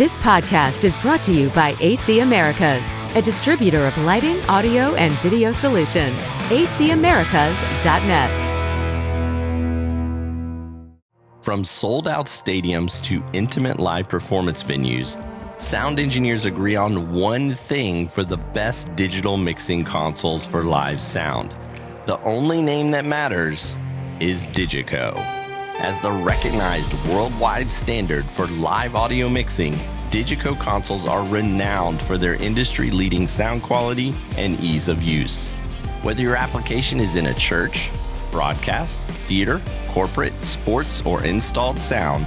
This podcast is brought to you by AC Americas, a distributor of lighting, audio, and video solutions. ACAmericas.net. From sold-out stadiums to intimate live performance venues, sound engineers agree on one thing for the best digital mixing consoles for live sound. The only name that matters is Digico. As the recognized worldwide standard for live audio mixing, Digico consoles are renowned for their industry-leading sound quality and ease of use. Whether your application is in a church, broadcast, theater, corporate, sports, or installed sound,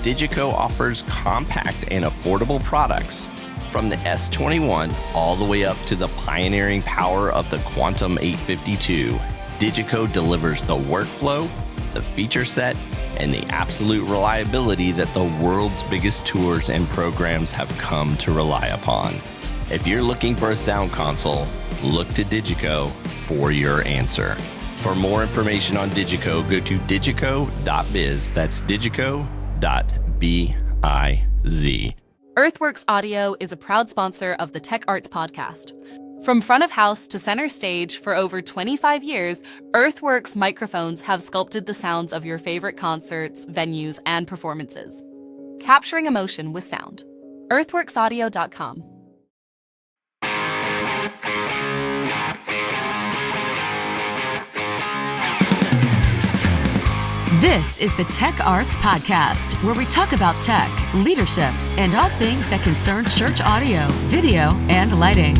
Digico offers compact and affordable products. From the S21 all the way up to the pioneering power of the Quantum 852, Digico delivers the workflow, the feature set, and the absolute reliability that the world's biggest tours and programs have come to rely upon. If you're looking for a sound console, look to Digico for your answer. For more information on Digico, go to digico.biz. That's digico.biz. Earthworks Audio is a proud sponsor of the Tech Arts Podcast. From front of house to center stage for over 25 years, Earthworks microphones have sculpted the sounds of your favorite concerts, venues, and performances. Capturing emotion with sound. Earthworksaudio.com. This is the Tech Arts Podcast, where we talk about tech, leadership, and all things that concern church audio, video, and lighting.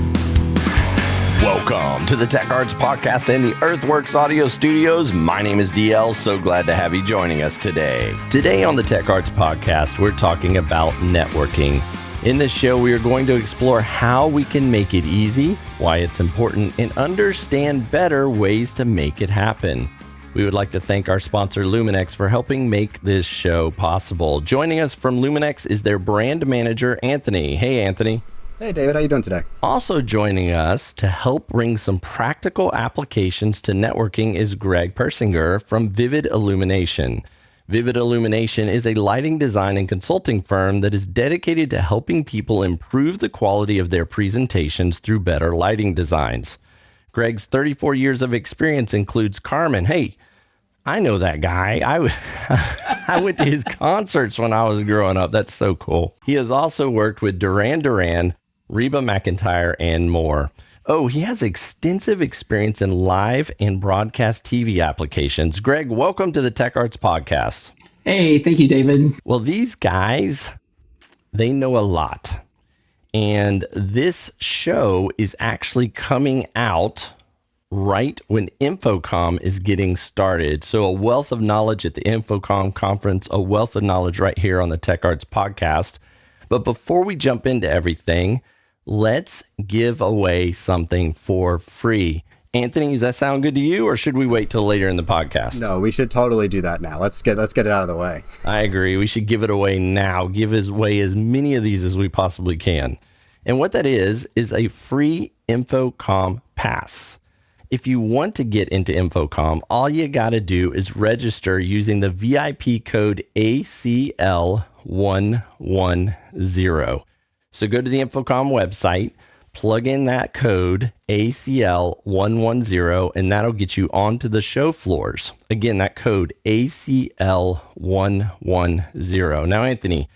Welcome to the Tech Arts Podcast and the Earthworks Audio Studios. My name is DL. So glad to have you joining us today. Today on the Tech Arts Podcast, we're talking about networking. In this show, we are going to explore how we can make it easy, why it's important, and understand better ways to make it happen. We would like to thank our sponsor, Luminex, for helping make this show possible. Joining us from Luminex is their brand manager, Anthony. Hey, Anthony. Hey, David. How you doing today? Also joining us to help bring some practical applications to networking is Greg Persinger from Vivid Illumination. Vivid Illumination is a lighting design and consulting firm that is dedicated to helping people improve the quality of their presentations through better lighting designs. Greg's 34 years of experience includes Carmen. Hey, I know that guy. I went to his concerts when I was growing up. That's so cool. He has also worked with Duran Duran, Reba McEntire, and more. Oh, he has extensive experience in live and broadcast TV applications. Greg, welcome to the Tech Arts Podcast. Hey, thank you, David. Well, these guys, they know a lot. And this show is actually coming out right when Infocomm is getting started. So a wealth of knowledge at the Infocomm conference, a wealth of knowledge right here on the Tech Arts Podcast. But before we jump into everything, let's give away something for free. Anthony, does that sound good to you, or should we wait till later in the podcast? No, we should totally do that now. Let's get it out of the way. I agree. We should give it away now. Give away as many of these as we possibly can. And what that is a free Infocomm pass. If you want to get into Infocomm, all you got to do is register using the VIP code ACL110. So go to the Infocomm website, plug in that code ACL110, and that'll get you onto the show floors. Again, that code ACL110. Now, Anthony,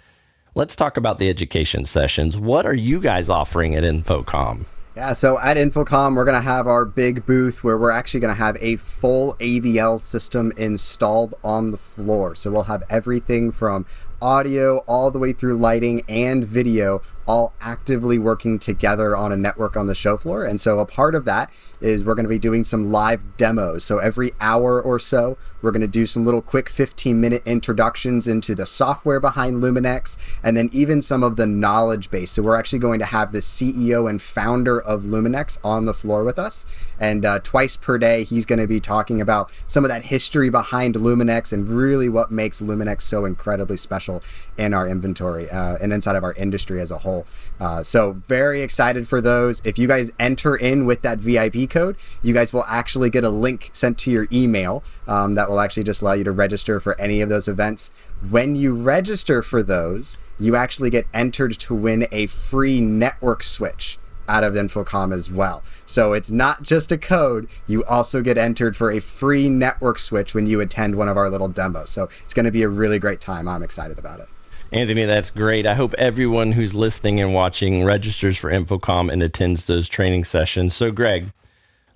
let's talk about the education sessions. What are you guys offering at Infocomm? Yeah, so at Infocomm, we're going to have our big booth where we're actually going to have a full AVL system installed on the floor. So we'll have everything from audio all the way through lighting and video all actively working together on a network on the show floor. And so a part of that is we're going to be doing some live demos. So every hour or so, we're going to do some little quick 15-minute introductions into the software behind Luminex, and then even some of the knowledge base. So we're actually going to have the CEO and founder of Luminex on the floor with us. And twice per day, he's going to be talking about some of that history behind Luminex and really what makes Luminex so incredibly special in our inventory and inside of our industry as a whole. So very excited for those. If you guys enter in with that VIP code, you guys will actually get a link sent to your email that will actually just allow you to register for any of those events. When you register for those, you actually get entered to win a free network switch out of Infocomm as well. So it's not just a code, you also get entered for a free network switch when you attend one of our little demos. So it's going to be a really great time. I'm excited about it. Anthony, that's great. I hope everyone who's listening and watching registers for Infocomm and attends those training sessions. So Greg,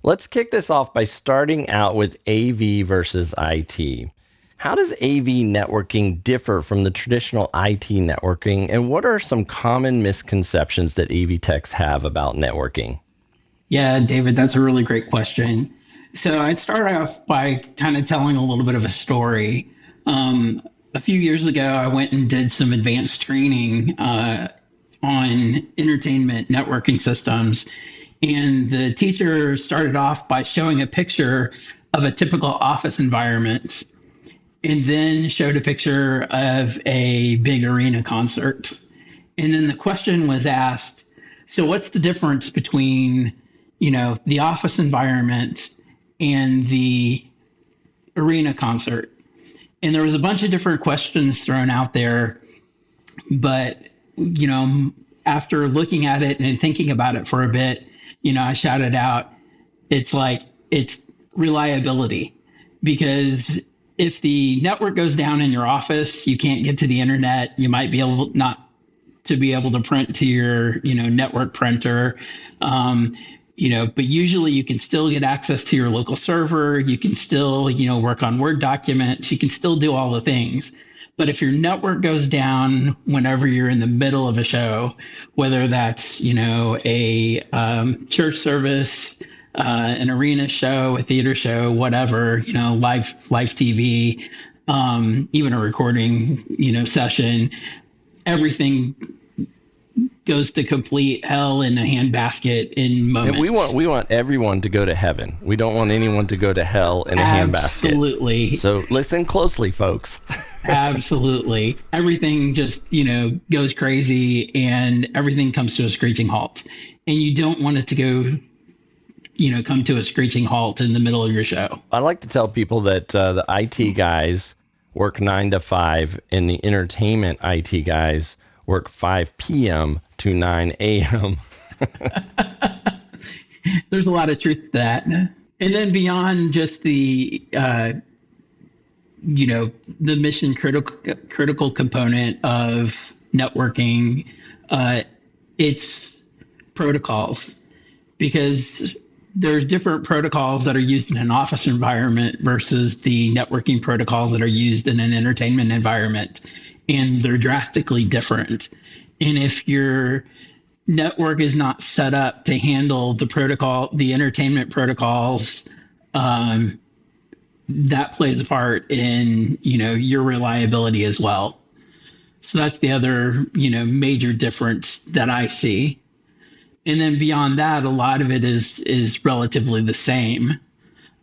let's kick this off by starting out with AV versus IT. How does AV networking differ from the traditional IT networking, and what are some common misconceptions that AV techs have about networking? Yeah, David, that's a really great question. So I'd start off by kind of telling a little bit of a story. A few years ago, I went and did some advanced training on entertainment networking systems, and the teacher started off by showing a picture of a typical office environment, and then showed a picture of a big arena concert. And then the question was asked, so what's the difference between, the office environment and the arena concert? And there was a bunch of different questions thrown out there, but, after looking at it and thinking about it for a bit, I shouted out, it's reliability. Because if the network goes down in your office, you can't get to the internet. You might be able not to be able to print to your, network printer. But usually you can still get access to your local server. You can still, work on Word documents. You can still do all the things. But if your network goes down whenever you're in the middle of a show, whether that's, a church service, an arena show, a theater show, whatever, live TV, even a recording, session, everything goes to complete hell in a handbasket in moments. And we want everyone to go to heaven. We don't want anyone to go to hell in a handbasket. Absolutely. So listen closely, folks. Absolutely. Everything just, goes crazy and everything comes to a screeching halt. And you don't want it to go, come to a screeching halt in the middle of your show. I like to tell people that the IT guys work 9 to 5 and the entertainment IT guys work 5 p.m. to 9 a.m. There's a lot of truth to that. And then beyond just the, the mission critical component of networking, it's protocols, because there's different protocols that are used in an office environment versus the networking protocols that are used in an entertainment environment. And they're drastically different. And if your network is not set up to handle the entertainment protocols, that plays a part in, your reliability as well. So that's the other, major difference that I see. And then beyond that, a lot of it is relatively the same.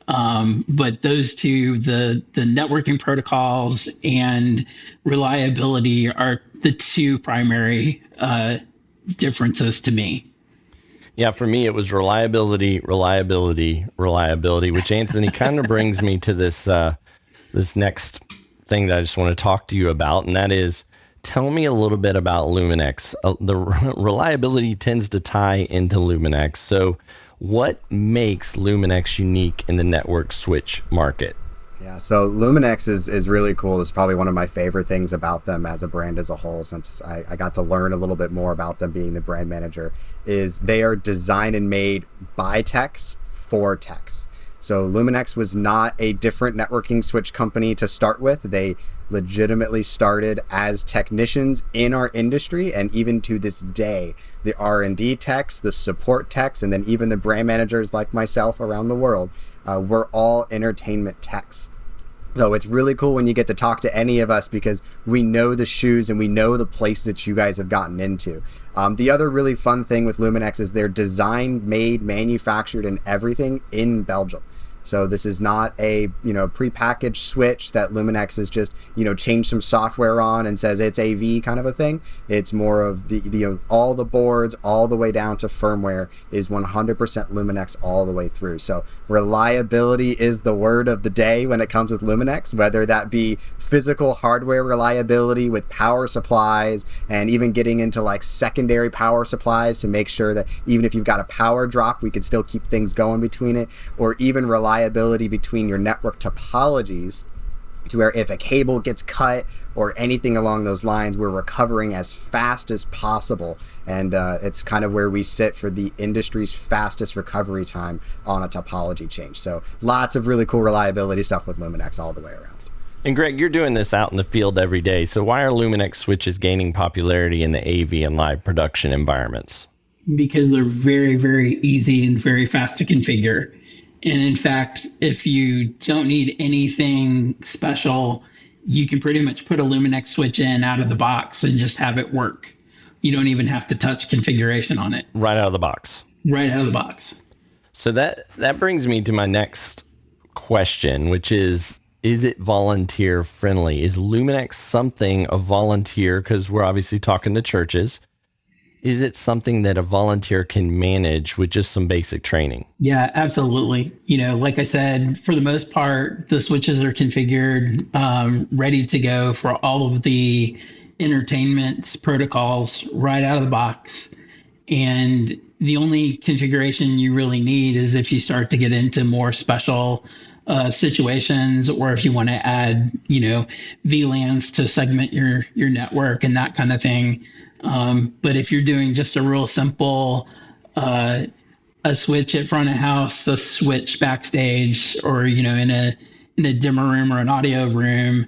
But those two, the networking protocols and reliability, are the two primary differences to me. Yeah, for me, it was reliability, which Anthony kind of brings me to this next thing that I just want to talk to you about, and that is, tell me a little bit about Luminex. The reliability tends to tie into Luminex. So what makes Luminex unique in the network switch market? Yeah, so Luminex is really cool. It's probably one of my favorite things about them as a brand as a whole, since I got to learn a little bit more about them being the brand manager, is they are designed and made by techs for techs. So Luminex was not a different networking switch company to start with. They legitimately started as technicians in our industry, and even to this day, the R&D techs, the support techs, and then even the brand managers like myself around the world, we're all entertainment techs. So it's really cool when you get to talk to any of us, because we know the shoes and we know the place that you guys have gotten into. The other really fun thing with Luminex is they're designed, made, manufactured, and everything in Belgium. So this is not a, prepackaged switch that Luminex has just, changed some software on and says it's AV kind of a thing. It's more of the all the boards, all the way down to firmware is 100% Luminex all the way through. So reliability is the word of the day when it comes with Luminex, whether that be physical hardware reliability with power supplies, and even getting into like secondary power supplies to make sure that even if you've got a power drop, we can still keep things going between it, or even reliability between your network topologies, to where if a cable gets cut or anything along those lines, we're recovering as fast as possible. And it's kind of where we sit for the industry's fastest recovery time on a topology change. So lots of really cool reliability stuff with Luminex all the way around. And Greg, you're doing this out in the field every day. So why are Luminex switches gaining popularity in the AV and live production environments? Because they're very, very easy and very fast to configure. And in fact, if you don't need anything special, you can pretty much put a Luminex switch in out of the box and just have it work. You don't even have to touch configuration on it. Right out of the box. Right out of the box. So that brings me to my next question, which is it volunteer friendly? Is Luminex something a volunteer, because we're obviously talking to churches, is it something that a volunteer can manage with just some basic training? Yeah, absolutely. Like I said, for the most part, the switches are configured, ready to go for all of the entertainment protocols right out of the box. And the only configuration you really need is if you start to get into more special situations, or if you want to add, VLANs to segment your network and that kind of thing. But if you're doing just a real simple, a switch at front of house, a switch backstage, or, in a dimmer room or an audio room,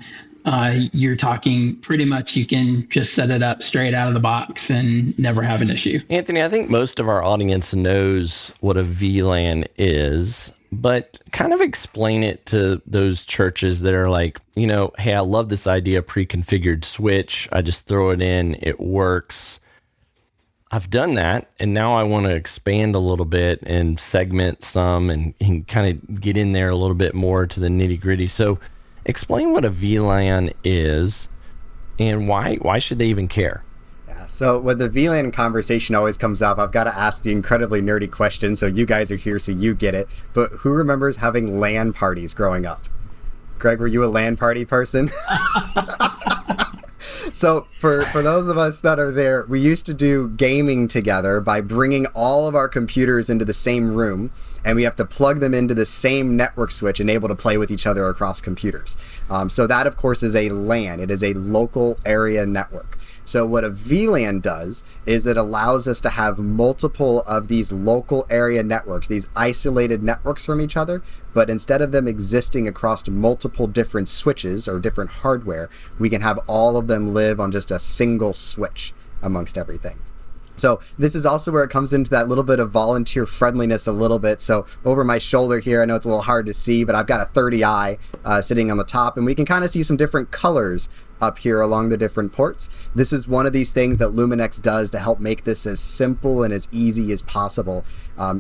you're talking pretty much you can just set it up straight out of the box and never have an issue. Anthony, I think most of our audience knows what a VLAN is, but kind of explain it to those churches that are like, hey, I love this idea, pre-configured switch. I just throw it in, it works. I've done that, and now I want to expand a little bit and segment some and kind of get in there a little bit more to the nitty gritty. So explain what a VLAN is and why should they even care? So when the VLAN conversation always comes up, I've got to ask the incredibly nerdy question. So you guys are here, so you get it. But who remembers having LAN parties growing up? Greg, were you a LAN party person? So for those of us that are there, we used to do gaming together by bringing all of our computers into the same room, and we have to plug them into the same network switch and able to play with each other across computers. So that, of course, is a LAN. It is a local area network. So what a VLAN does is it allows us to have multiple of these local area networks, these isolated networks from each other, but instead of them existing across multiple different switches or different hardware, we can have all of them live on just a single switch amongst everything. So this is also where it comes into that little bit of volunteer friendliness a little bit. So over my shoulder here, I know it's a little hard to see, but I've got a 30i sitting on the top, and we can kind of see some different colors up here along the different ports. This is one of these things that Luminex does to help make this as simple and as easy as possible.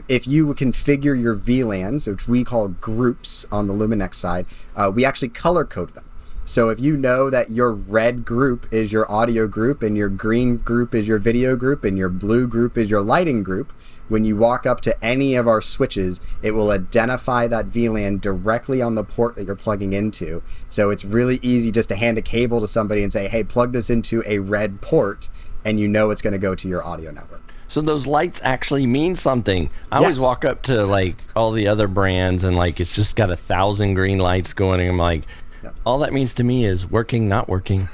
If you configure your VLANs, which we call groups on the Luminex side, we actually color code them. So if you know that your red group is your audio group, and your green group is your video group, and your blue group is your lighting group, when you walk up to any of our switches, it will identify that VLAN directly on the port that you're plugging into. So it's really easy just to hand a cable to somebody and say, hey, plug this into a red port, and you know it's going to go to your audio network. So those lights actually mean something. I always walk up to like all the other brands and like it's just got 1,000 green lights going, and I'm like, all that means to me is working, not working.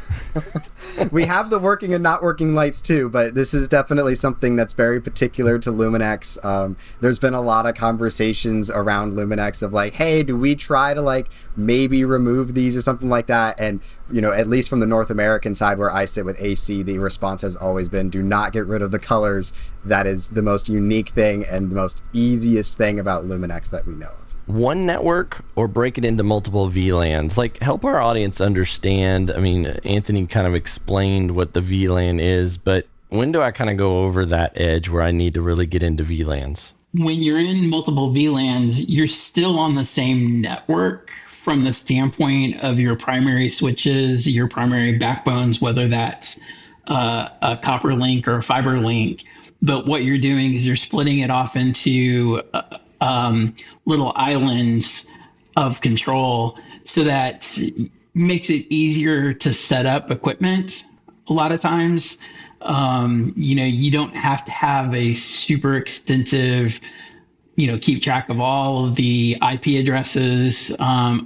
We have the working and not working lights too, but this is definitely something that's very particular to Luminex. There's been a lot of conversations around Luminex of like, hey, do we try to like maybe remove these or something like that? And, at least from the North American side where I sit with AC, the response has always been, do not get rid of the colors. That is the most unique thing and the most easiest thing about Luminex that we know of. One network or break it into multiple VLANs? Like, help our audience understand. I mean, Anthony kind of explained what the VLAN is, but when do I kind of go over that edge where I need to really get into VLANs? when you're in multiple VLANs, you're still on the same network from the standpoint of your primary switches, your primary backbones, whether that's a copper link or a fiber link. But what you're doing is you're splitting it off into little islands of control, so that makes it easier to set up equipment. A lot of times, you don't have to have a super extensive, keep track of all of the IP addresses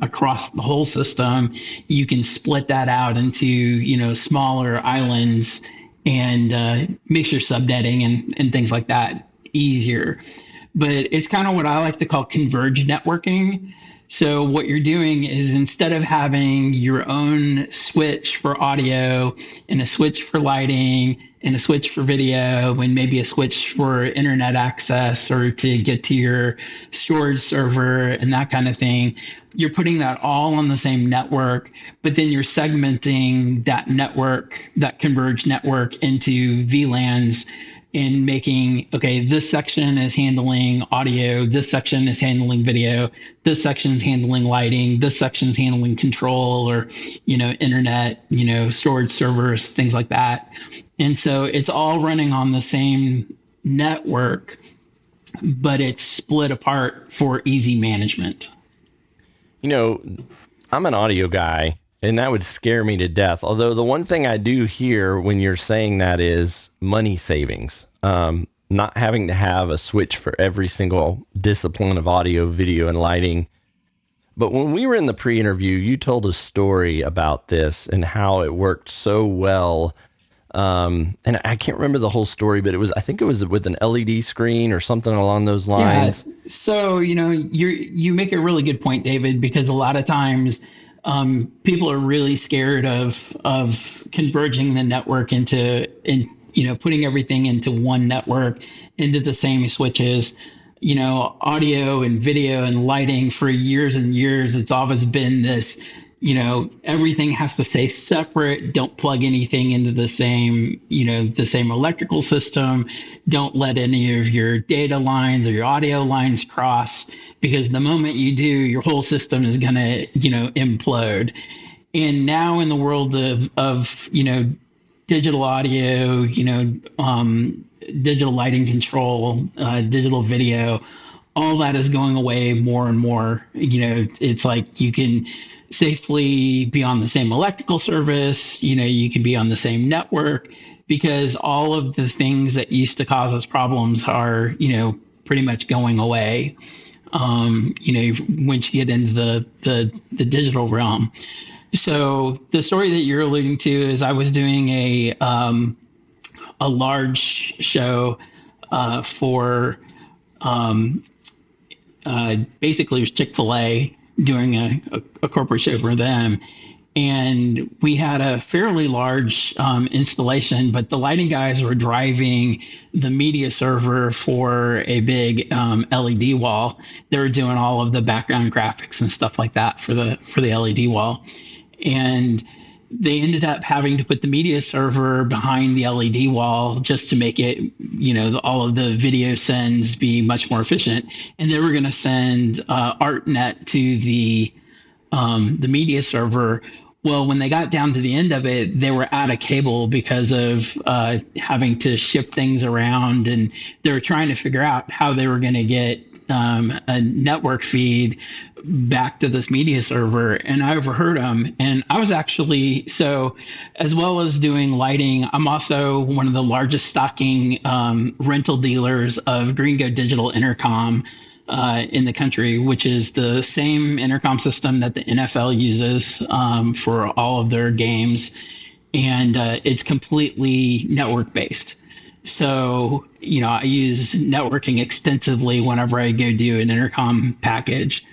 across the whole system. You can split that out into, smaller islands, and makes your subnetting and things like that easier. But it's kind of what I like to call converged networking. So what you're doing is, instead of having your own switch for audio and a switch for lighting and a switch for video and maybe a switch for internet access or to get to your storage server and that kind of thing, you're putting that all on the same network, but then you're segmenting that network, that converged network, into VLANs, in making, okay, this section is handling audio, this section is handling video, this section is handling lighting, this section is handling control or, internet, storage servers, things like that. And so it's all running on the same network, but it's split apart for easy management. I'm an audio guy, and that would scare me to death. Although the one thing I do hear when you're saying that is money savings. Not having to have a switch for every single discipline of audio, video, and lighting. But when we were in the pre-interview, you told a story about this and how it worked so well. And I can't remember the whole story, but I think it was with an LED screen or something along those lines. Yeah. So, you make a really good point, David, because a lot of times people are really scared of converging the network into putting everything into one network, into the same switches. Audio and video and lighting, for years and years, it's always been this, everything has to stay separate. Don't plug anything into the same electrical system. Don't let any of your data lines or your audio lines cross, because the moment you do, your whole system is going to, implode. And now in the world of digital audio, digital lighting control, digital video, all that is going away more and more. It's like you can safely be on the same electrical service, you can be on the same network, because all of the things that used to cause us problems are, pretty much going away. Once you get into the digital realm. So the story that you're alluding to is, I was doing a large show for basically it was Chick-fil-A, doing a corporate show for them. And we had a fairly large installation, but the lighting guys were driving the media server for a big LED wall. They were doing all of the background graphics and stuff like that for the LED wall. And they ended up having to put the media server behind the LED wall just to make it, all of the video sends be much more efficient. And they were going to send ArtNet to the media server. Well, when they got down to the end of it, they were out of cable because of having to ship things around, and they were trying to figure out how they were going to get a network feed back to this media server. And I overheard them. And I was actually, so as well as doing lighting, I'm also one of the largest stocking rental dealers of Gringo Digital Intercom in the country, which is the same intercom system that the NFL uses for all of their games. And it's completely network based. So, I use networking extensively whenever I go do an intercom package.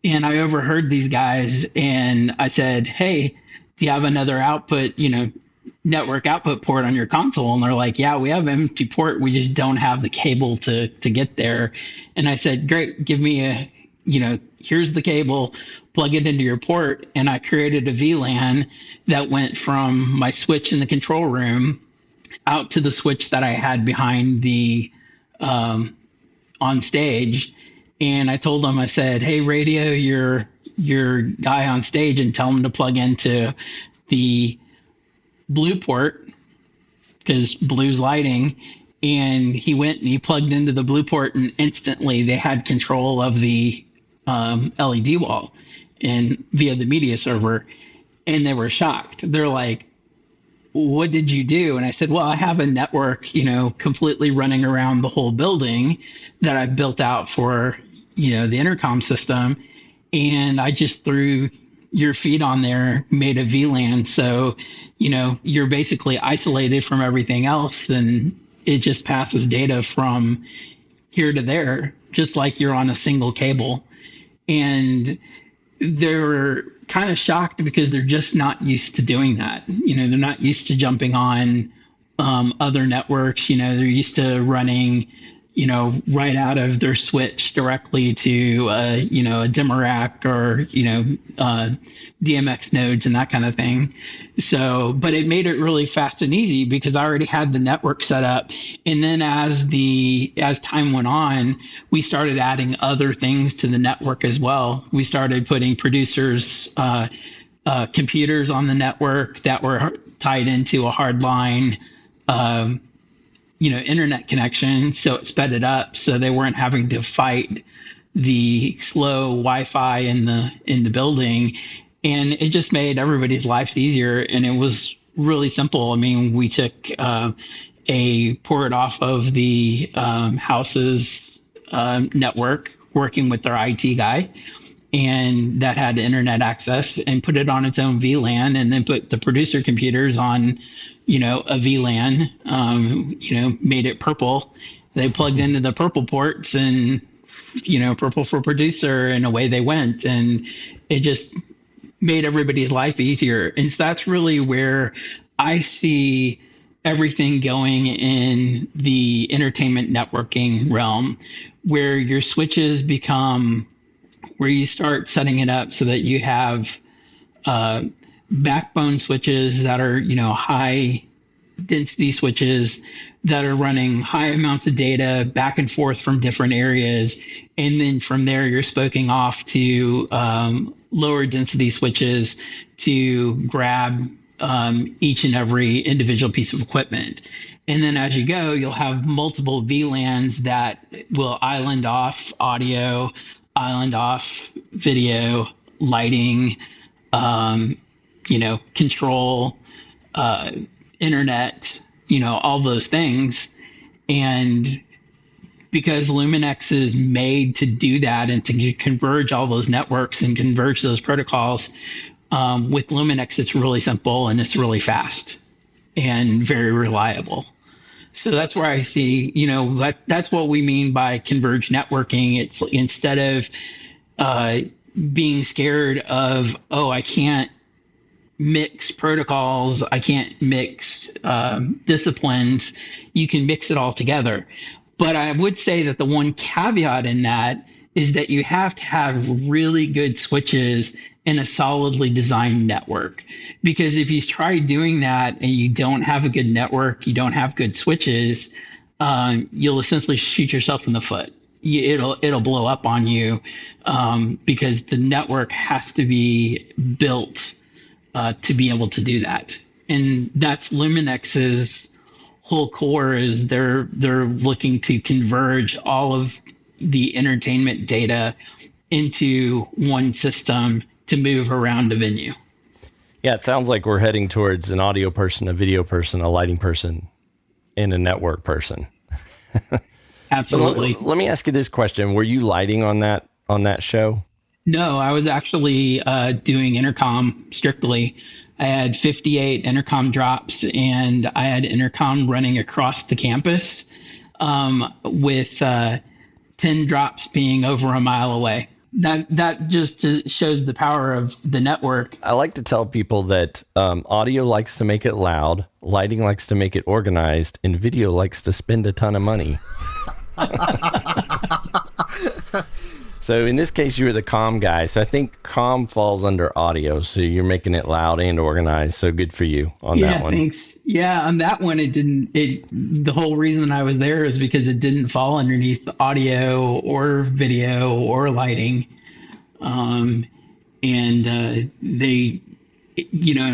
And I overheard these guys, and I said, hey, do you have another output, network output port on your console? And they're like, yeah, we have an empty port. We just don't have the cable to get there. And I said, great, give me here's the cable, plug it into your port. And I created a VLAN that went from my switch in the control room out to the switch that I had behind the on stage. And I told him, I said, hey, radio your guy on stage and tell him to plug into the blue port, because blue's lighting. And he went and he plugged into the blue port, and instantly they had control of the LED wall and via the media server. And they were shocked. They're like, what did you do? And I said, well, I have a network, completely running around the whole building that I've built out for, the intercom system. And I just threw your feed on there, made a VLAN. So, you're basically isolated from everything else, and it just passes data from here to there, just like you're on a single cable. And they were kind of shocked because they're just not used to doing that. They're not used to jumping on other networks. They're used to running, right out of their switch directly to, a dimmer rack or, DMX nodes and that kind of thing. So, but it made it really fast and easy because I already had the network set up. And then as time went on, we started adding other things to the network as well. We started putting producers, computers on the network that were tied into a hard line, internet connection. So it sped it up. So they weren't having to fight the slow Wi-Fi in the building. And it just made everybody's lives easier. And it was really simple. I mean, we took a port off of the house's network, working with their IT guy, and that had internet access, and put it on its own VLAN, and then put the producer computers on, a VLAN, made it purple. They plugged into the purple ports and, purple for producer, and away they went. And it just made everybody's life easier. And so that's really where I see everything going in the entertainment networking realm, where your switches become, where you start setting it up so that you have backbone switches that are, high density switches that are running high amounts of data back and forth from different areas. And then from there, you're spoking off to lower density switches to grab each and every individual piece of equipment. And then as you go, you'll have multiple VLANs that will island off audio, island off video, lighting, control, internet, all those things. And because Luminex is made to do that and to converge all those networks and converge those protocols, with Luminex, it's really simple and it's really fast and very reliable. So that's where I see, that's what we mean by converged networking. It's instead of being scared of, I can't mix protocols, I can't mix disciplines, you can mix it all together. But I would say that the one caveat in that is that you have to have really good switches in a solidly designed network. Because if you try doing that and you don't have a good network, you don't have good switches, you'll essentially shoot yourself in the foot. It'll blow up on you, because the network has to be built to be able to do that. And that's Luminex's whole core, is they're looking to converge all of the entertainment data into one system to move around a venue. Yeah, it sounds like we're heading towards an audio person, a video person, a lighting person, and a network person. Absolutely. Let me ask you this question. Were you lighting on that show? No, I was actually doing intercom strictly. I had 58 intercom drops, and I had intercom running across the campus, with 10 drops being over a mile away. That just shows the power of the network. I like to tell people that audio likes to make it loud, lighting likes to make it organized, and video likes to spend a ton of money. So in this case, you were the comm guy. So I think comm falls under audio. So you're making it loud and organized. So good for you on that one. Yeah, thanks. Yeah, on that one, the whole reason I was there is because it didn't fall underneath the audio or video or lighting. And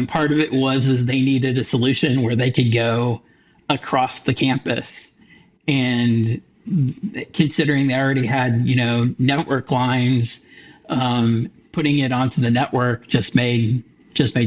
part of it is they needed a solution where they could go across the campus. And considering they already had, network lines, putting it onto the network just made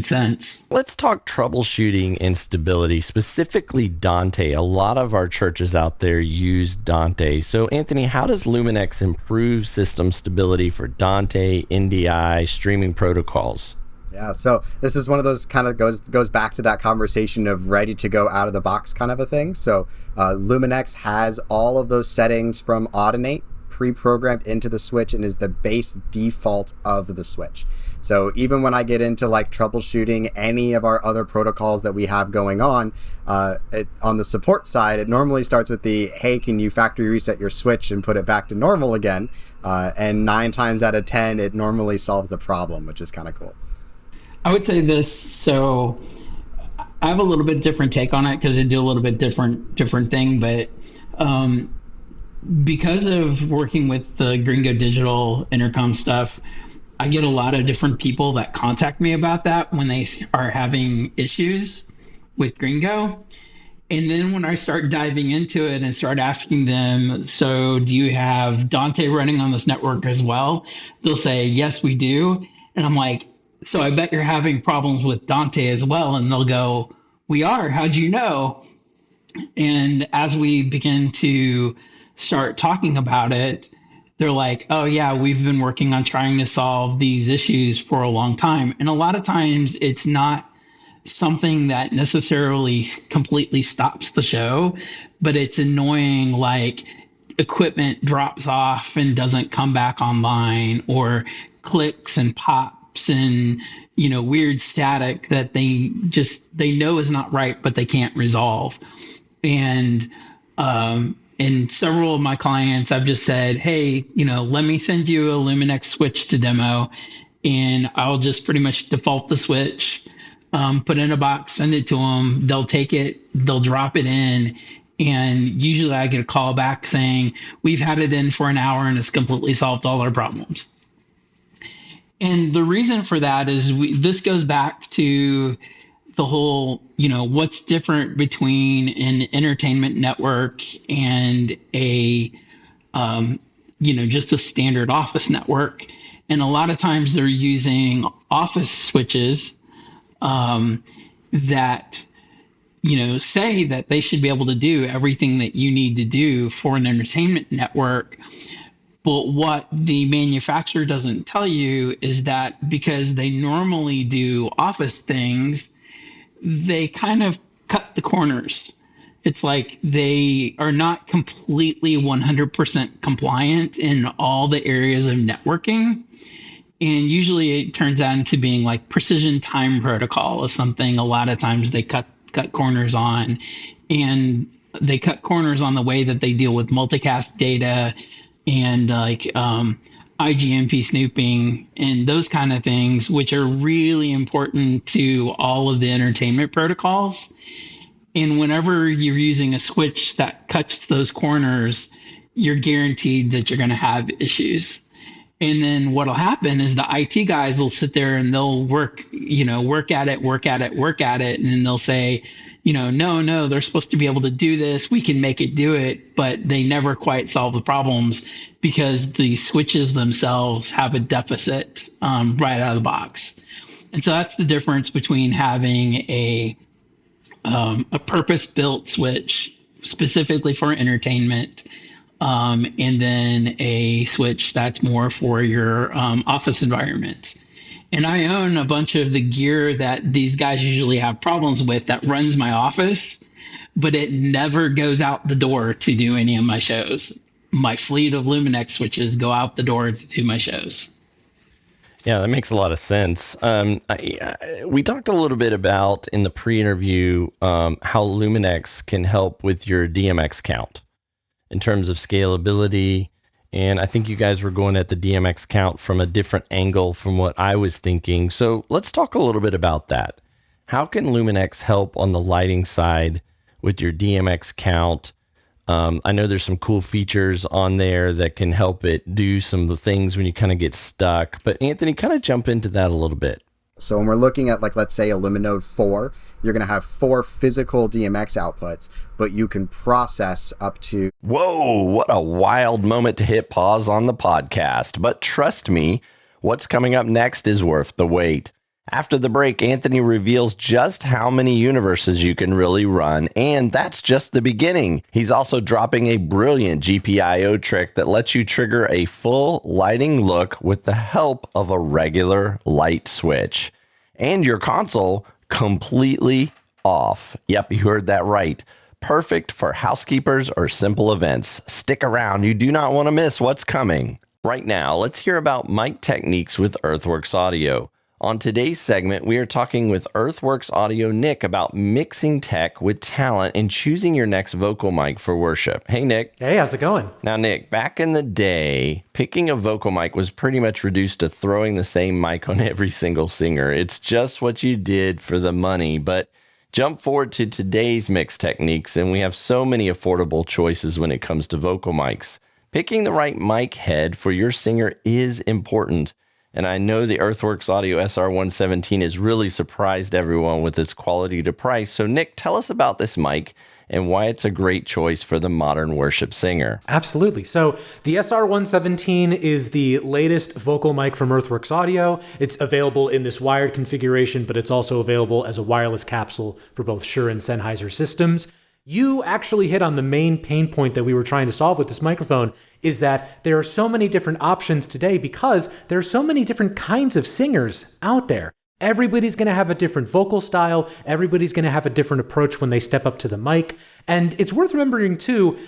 sense. Let's talk troubleshooting and stability, specifically Dante. A lot of our churches out there use Dante. So Anthony, how does Luminex improve system stability for Dante, NDI, streaming protocols? Yeah, so this is one of those kind of goes back to that conversation of ready to go out of the box kind of a thing. So Luminex has all of those settings from Audinate pre-programmed into the switch and is the base default of the switch. So even when I get into like troubleshooting any of our other protocols that we have going on the support side, it normally starts with hey, can you factory reset your switch and put it back to normal again? And 9 times out of 10, it normally solves the problem, which is kind of cool. I would say this. So I have a little bit different take on it because I do a little bit different thing. But because of working with the Gringo Digital Intercom stuff, I get a lot of different people that contact me about that when they are having issues with Gringo. And then when I start diving into it and start asking them, so do you have Dante running on this network as well? They'll say, yes, we do. And I'm like, so I bet you're having problems with Dante as well. And they'll go, we are. How'd you know? And as we begin to start talking about it, they're like, oh, yeah, we've been working on trying to solve these issues for a long time. And a lot of times it's not something that necessarily completely stops the show, but it's annoying, like equipment drops off and doesn't come back online, or clicks and pops and weird static that they know is not right, but they can't resolve. And several of my clients, I've just said, hey, let me send you a Luminex switch to demo, and I'll just pretty much default the switch, put it in a box, send it to them. They'll take it, they'll drop it in, and usually I get a call back saying, we've had it in for an hour and it's completely solved all our problems. And the reason for that is this goes back to the whole, what's different between an entertainment network and a, just a standard office network. And a lot of times they're using office switches that, say that they should be able to do everything that you need to do for an entertainment network. But what the manufacturer doesn't tell you is that because they normally do office things, they kind of cut the corners. It's like they are not completely 100% compliant in all the areas of networking. And usually it turns out into being like precision time protocol is something a lot of times they cut corners on. And they cut corners on the way that they deal with multicast data and IGMP snooping and those kind of things, which are really important to all of the entertainment protocols. And whenever you're using a switch that cuts those corners, you're guaranteed that you're going to have issues. And then what'll happen is the IT guys will sit there and they'll work at it. And then they'll say, no, they're supposed to be able to do this. We can make it do it, but they never quite solve the problems because the switches themselves have a deficit right out of the box. And so that's the difference between having a purpose-built switch specifically for entertainment and then a switch that's more for your office environment. And I own a bunch of the gear that these guys usually have problems with that runs my office, but it never goes out the door to do any of my shows. My fleet of Luminex switches go out the door to do my shows. Yeah, that makes a lot of sense. We talked a little bit about in the pre-interview how Luminex can help with your DMX count in terms of scalability And I think you guys were going at the DMX count from a different angle from what I was thinking. So let's talk a little bit about that. How can Luminex help on the lighting side with your DMX count? I know there's some cool features on there that can help it do some things when you kind of get stuck. But Anthony, kind of jump into that a little bit. So when we're looking at, like, let's say a Luminode 4, you're going to have 4 physical DMX outputs, but you can process up to... Whoa, what a wild moment to hit pause on the podcast. But trust me, what's coming up next is worth the wait. After the break, Anthony reveals just how many universes you can really run, and that's just the beginning. He's also dropping a brilliant GPIO trick that lets you trigger a full lighting look with the help of a regular light switch. And your console completely off. Yep, you heard that right. Perfect for housekeepers or simple events. Stick around, you do not want to miss what's coming. Right now, let's hear about mic techniques with Earthworks Audio. On today's segment, we are talking with Earthworks Audio Nick about mixing tech with talent and choosing your next vocal mic for worship. Hey, Nick. Hey, how's it going? Now, Nick, back in the day, picking a vocal mic was pretty much reduced to throwing the same mic on every single singer. It's just what you did for the money. But jump forward to today's mix techniques, and we have so many affordable choices when it comes to vocal mics. Picking the right mic head for your singer is important. And I know the Earthworks Audio SR117 has really surprised everyone with its quality to price. So Nick, tell us about this mic and why it's a great choice for the modern worship singer. Absolutely. So the SR117 is the latest vocal mic from Earthworks Audio. It's available in this wired configuration, but it's also available as a wireless capsule for both Shure and Sennheiser systems. You actually hit on the main pain point that we were trying to solve with this microphone, is that there are so many different options today because there are so many different kinds of singers out there. Everybody's going to have a different vocal style. Everybody's going to have a different approach when they step up to the mic. And it's worth remembering too,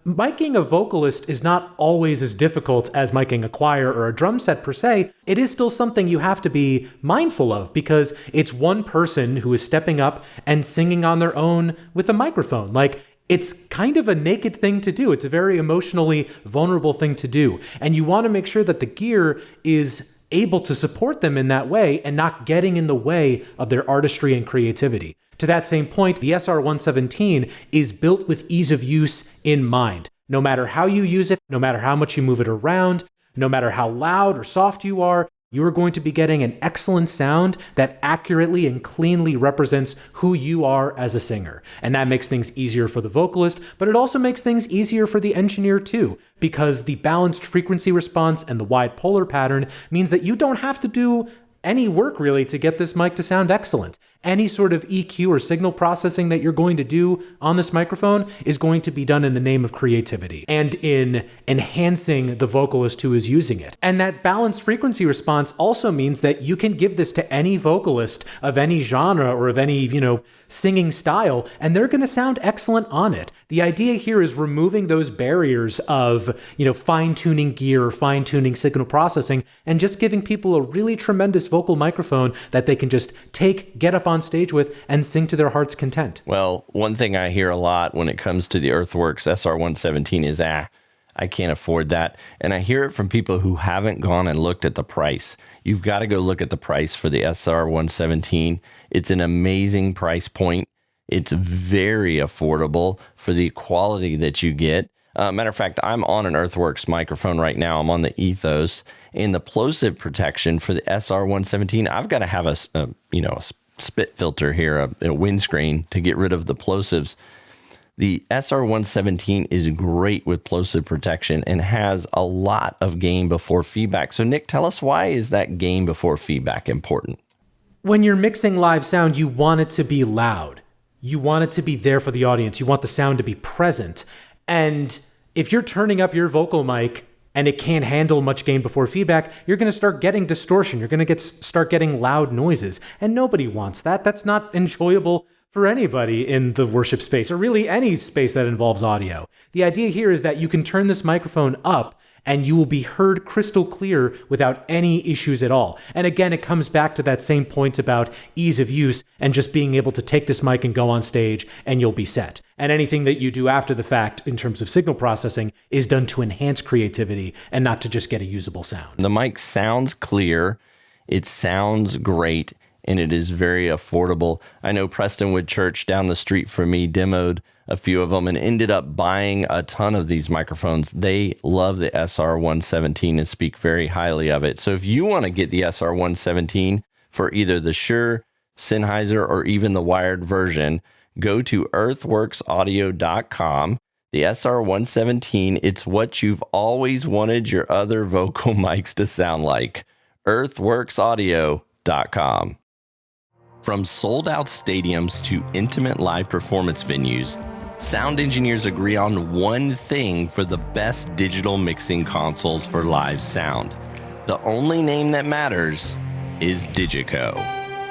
miking a vocalist is not always as difficult as miking a choir or a drum set per se. It is still something you have to be mindful of because it's one person who is stepping up and singing on their own with a microphone. Like, it's kind of a naked thing to do. It's a very emotionally vulnerable thing to do. And you want to make sure that the gear is able to support them in that way and not getting in the way of their artistry and creativity. To that same point, the SR117 is built with ease of use in mind. No matter how you use it, no matter how much you move it around, no matter how loud or soft you are going to be getting an excellent sound that accurately and cleanly represents who you are as a singer. And that makes things easier for the vocalist, but it also makes things easier for the engineer too, because the balanced frequency response and the wide polar pattern means that you don't have to do any work really to get this mic to sound excellent. Any sort of EQ or signal processing that you're going to do on this microphone is going to be done in the name of creativity and in enhancing the vocalist who is using it. And that balanced frequency response also means that you can give this to any vocalist of any genre or of any, singing style, and they're going to sound excellent on it. The idea here is removing those barriers of, fine-tuning gear or fine-tuning signal processing and just giving people a really tremendous vocal microphone that they can just get up on stage with and sing to their heart's content. Well, one thing I hear a lot when it comes to the Earthworks SR117 is, I can't afford that. And I hear it from people who haven't gone and looked at the price. You've got to go look at the price for the SR117. It's an amazing price point. It's very affordable for the quality that you get. Matter of fact, I'm on an Earthworks microphone right now. I'm on the Ethos, and the plosive protection for the SR117, I've got to have a spit filter here, a windscreen to get rid of the plosives. The SR117 is great with plosive protection and has a lot of gain before feedback. So Nick, tell us, why is that gain before feedback important? When you're mixing live sound, you want it to be loud. You want it to be there for the audience. You want the sound to be present. And if you're turning up your vocal mic and it can't handle much gain before feedback, you're going to start getting distortion. You're going to start getting loud noises. And nobody wants that. That's not enjoyable for anybody in the worship space, or really any space that involves audio. The idea here is that you can turn this microphone up and you will be heard crystal clear without any issues at all. And again, it comes back to that same point about ease of use and just being able to take this mic and go on stage and you'll be set. And anything that you do after the fact in terms of signal processing is done to enhance creativity and not to just get a usable sound. The mic sounds clear, it sounds great, and it is very affordable. I know Prestonwood Church down the street from me demoed a few of them and ended up buying a ton of these microphones. They love the SR117 and speak very highly of it. So if you want to get the SR117 for either the Shure, Sennheiser, or even the wired version, go to earthworksaudio.com. The SR117, it's what you've always wanted your other vocal mics to sound like. earthworksaudio.com. From sold-out stadiums to intimate live performance venues, sound engineers agree on one thing for the best digital mixing consoles for live sound. The only name that matters is Digico.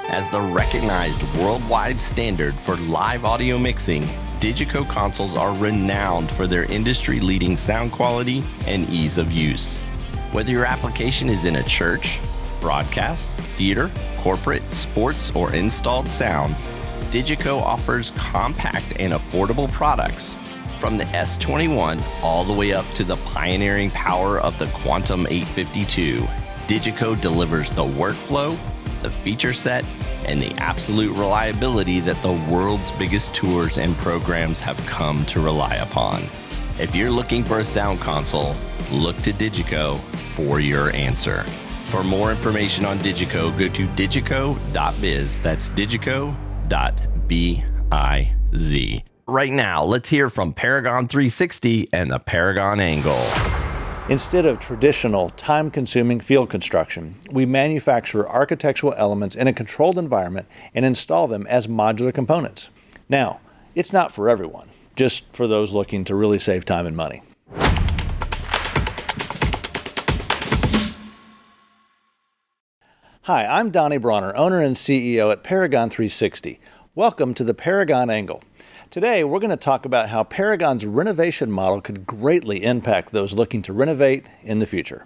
As the recognized worldwide standard for live audio mixing, Digico consoles are renowned for their industry-leading sound quality and ease of use. Whether your application is in a church, broadcast, theater, corporate, sports, or installed sound, Digico offers compact and affordable products. From the S21 all the way up to the pioneering power of the Quantum 852, Digico delivers the workflow, the feature set, and the absolute reliability that the world's biggest tours and programs have come to rely upon. If you're looking for a sound console, look to Digico for your answer. For more information on Digico, go to digico.biz. That's digico.biz. Right now, let's hear from Paragon 360 and the Paragon Angle. Instead of traditional, time-consuming field construction, we manufacture architectural elements in a controlled environment and install them as modular components. Now, it's not for everyone, just for those looking to really save time and money. Hi, I'm Donnie Bronner, owner and CEO at Paragon 360. Welcome to the Paragon Angle. Today, we're going to talk about how Paragon's renovation model could greatly impact those looking to renovate in the future.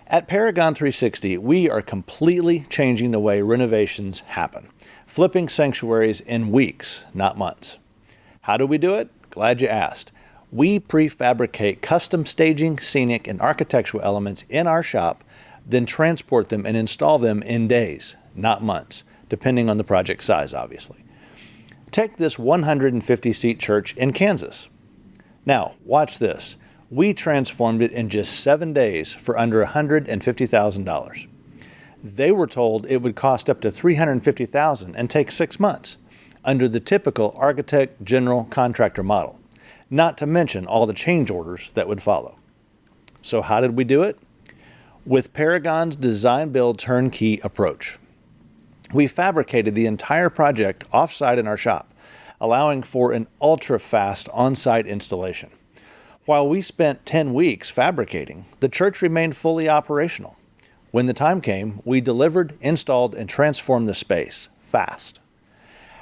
At Paragon 360, we are completely changing the way renovations happen, flipping sanctuaries in weeks, not months. How do we do it? Glad you asked. We prefabricate custom staging, scenic, and architectural elements in our shop, then transport them and install them in days, not months, depending on the project size, obviously. Take this 150-seat church in Kansas. Now, watch this. We transformed it in just 7 days for under $150,000. They were told it would cost up to $350,000 and take 6 months, under the typical architect general contractor model, not to mention all the change orders that would follow. So how did we do it? With Paragon's design-build turnkey approach. We fabricated the entire project off-site in our shop, allowing for an ultra-fast on-site installation. While we spent 10 weeks fabricating, the church remained fully operational. When the time came, we delivered, installed, and transformed the space fast.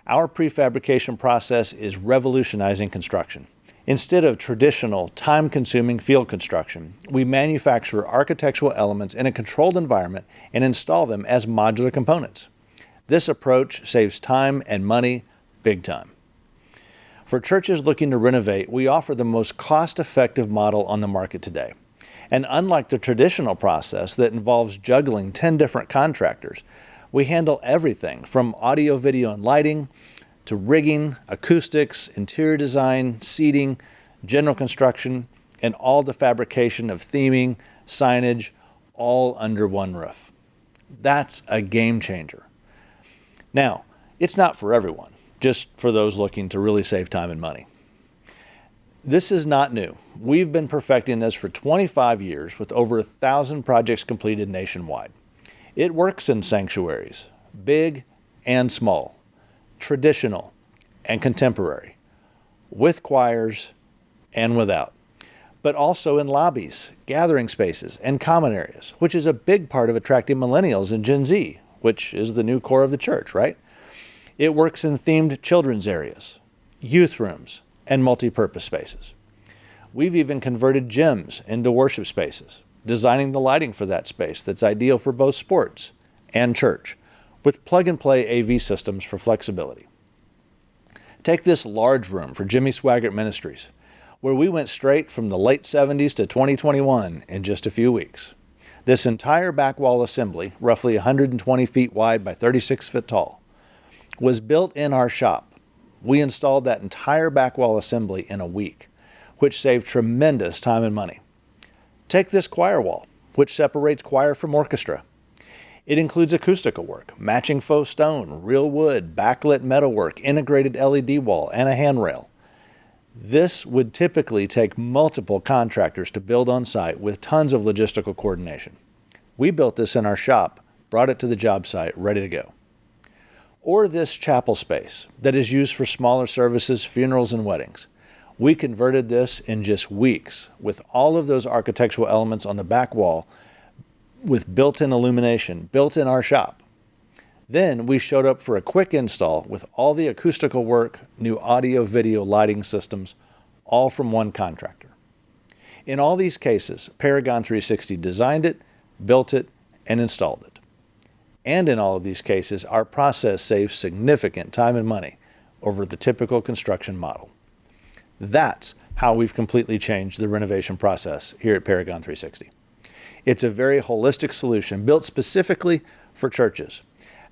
Our prefabrication process is revolutionizing construction. Instead of traditional, time-consuming field construction, we manufacture architectural elements in a controlled environment and install them as modular components. This approach saves time and money big time. For churches looking to renovate, we offer the most cost-effective model on the market today. And unlike the traditional process that involves juggling 10 different contractors, we handle everything from audio, video, and lighting to rigging, acoustics, interior design, seating, general construction, and all the fabrication of theming, signage, all under one roof. That's a game changer. Now, it's not for everyone, just for those looking to really save time and money. This is not new. We've been perfecting this for 25 years with over 1,000 projects completed nationwide. It works in sanctuaries, big and small, traditional and contemporary, with choirs and without, but also in lobbies, gathering spaces, and common areas, which is a big part of attracting millennials and Gen Z, which is the new core of the church, right? It works in themed children's areas, youth rooms, and multi-purpose spaces. We've even converted gyms into worship spaces, designing the lighting for that space that's ideal for both sports and church, with plug-and-play AV systems for flexibility. Take this large room for Jimmy Swaggart Ministries, where we went straight from the late 70s to 2021 in just a few weeks. This entire back wall assembly, roughly 120 feet wide by 36 feet tall, was built in our shop. We installed that entire back wall assembly in a week, which saved tremendous time and money. Take this choir wall, which separates choir from orchestra. It includes acoustical work, matching faux stone, real wood, backlit metalwork, integrated LED wall, and a handrail. This would typically take multiple contractors to build on site with tons of logistical coordination. We built this in our shop, brought it to the job site, ready to go. Or this chapel space that is used for smaller services, funerals, and weddings. We converted this in just weeks with all of those architectural elements on the back wall with built-in illumination, built in our shop. Then we showed up for a quick install with all the acoustical work, new audio, video, lighting systems, all from one contractor. In all these cases, Paragon 360 designed it, built it, and installed it. And in all of these cases, our process saves significant time and money over the typical construction model. That's how we've completely changed the renovation process here at Paragon 360. It's a very holistic solution built specifically for churches.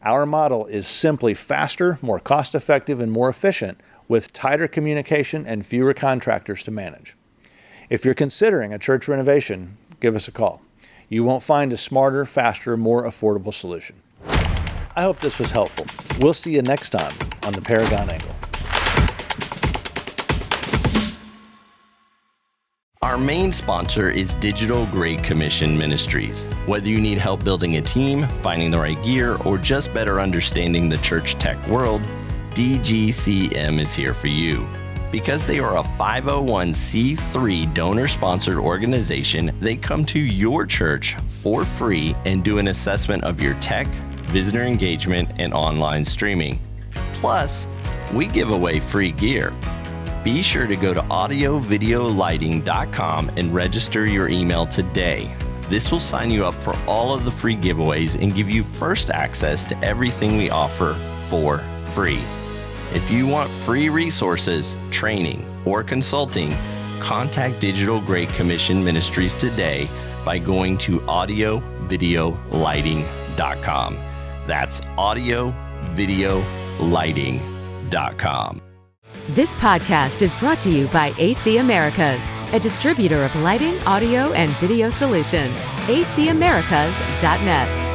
Our model is simply faster, more cost-effective, and more efficient with tighter communication and fewer contractors to manage. If you're considering a church renovation, give us a call. You won't find a smarter, faster, more affordable solution. I hope this was helpful. We'll see you next time on the Paragon Angle. Our main sponsor is Digital Great Commission Ministries. Whether you need help building a team, finding the right gear, or just better understanding the church tech world, DGCM is here for you. Because they are a 501c3 donor-sponsored organization, they come to your church for free and do an assessment of your tech, visitor engagement, and online streaming. Plus, we give away free gear. Be sure to go to audiovideolighting.com and register your email today. This will sign you up for all of the free giveaways and give you first access to everything we offer for free. If you want free resources, training, or consulting, contact Digital Great Commission Ministries today by going to audiovideolighting.com. That's audiovideolighting.com. This podcast is brought to you by AC Americas, a distributor of lighting, audio, and video solutions. acamericas.net.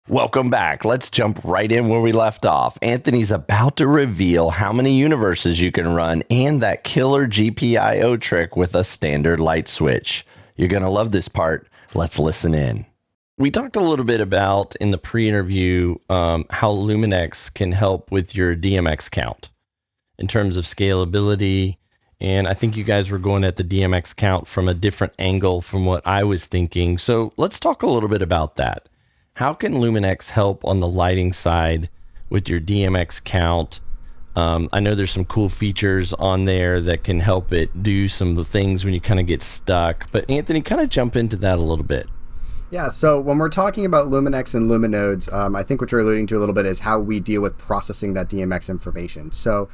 Welcome back. Let's jump right in where we left off. Anthony's about to reveal how many universes you can run and that killer GPIO trick with a standard light switch. You're going to love this part. Let's listen in. We talked a little bit about in the pre-interview how Luminex can help with your DMX count in terms of scalability. And I think you guys were going at the DMX count from a different angle from what I was thinking. So let's talk a little bit about that. How can Luminex help on the lighting side with your DMX count? I know there's some cool features on there that can help it do some of the things when you kind of get stuck. But Anthony, kind of jump into that a little bit. Yeah, so when we're talking about Luminex and Luminodes, I think what you're alluding to a little bit is how we deal with processing that DMX information. So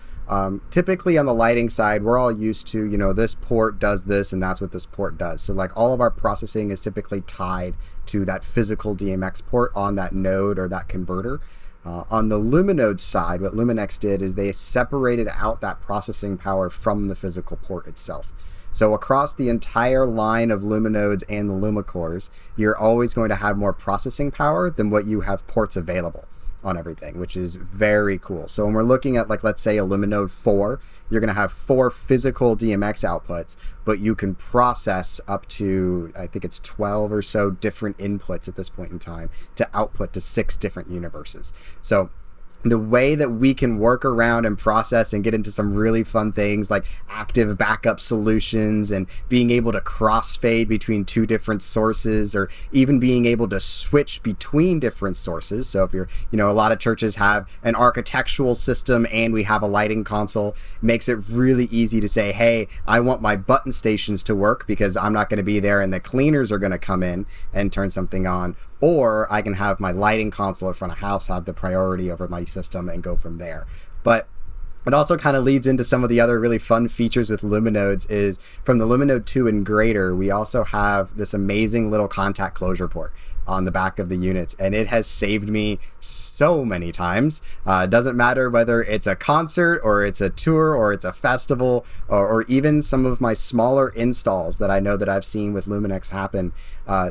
typically on the lighting side, we're all used to, this port does this and that's what this port does. So like all of our processing is typically tied to that physical DMX port on that node or that converter. On the Luminode side, what Luminex did is they separated out that processing power from the physical port itself. So across the entire line of Luminodes and the Lumicores, you're always going to have more processing power than what you have ports available on everything, which is very cool. So when we're looking at, like, let's say a Luminode 4, you're going to have 4 physical DMX outputs, but you can process up to, I think it's 12 or so different inputs at this point in time to output to 6 different universes. So the way that we can work around and process and get into some really fun things like active backup solutions and being able to crossfade between two different sources, or even being able to switch between different sources. So if you're, a lot of churches have an architectural system and we have a lighting console, makes it really easy to say, hey, I want my button stations to work because I'm not going to be there and the cleaners are going to come in and turn something on. Or I can have my lighting console in front of house have the priority over my system and go from there. But it also kind of leads into some of the other really fun features with Luminodes. Is from the Luminode 2 and greater, we also have this amazing little contact closure port on the back of the units, and it has saved me so many times. It doesn't matter whether it's a concert or it's a tour or it's a festival, or even some of my smaller installs that I know that I've seen with Luminex happen.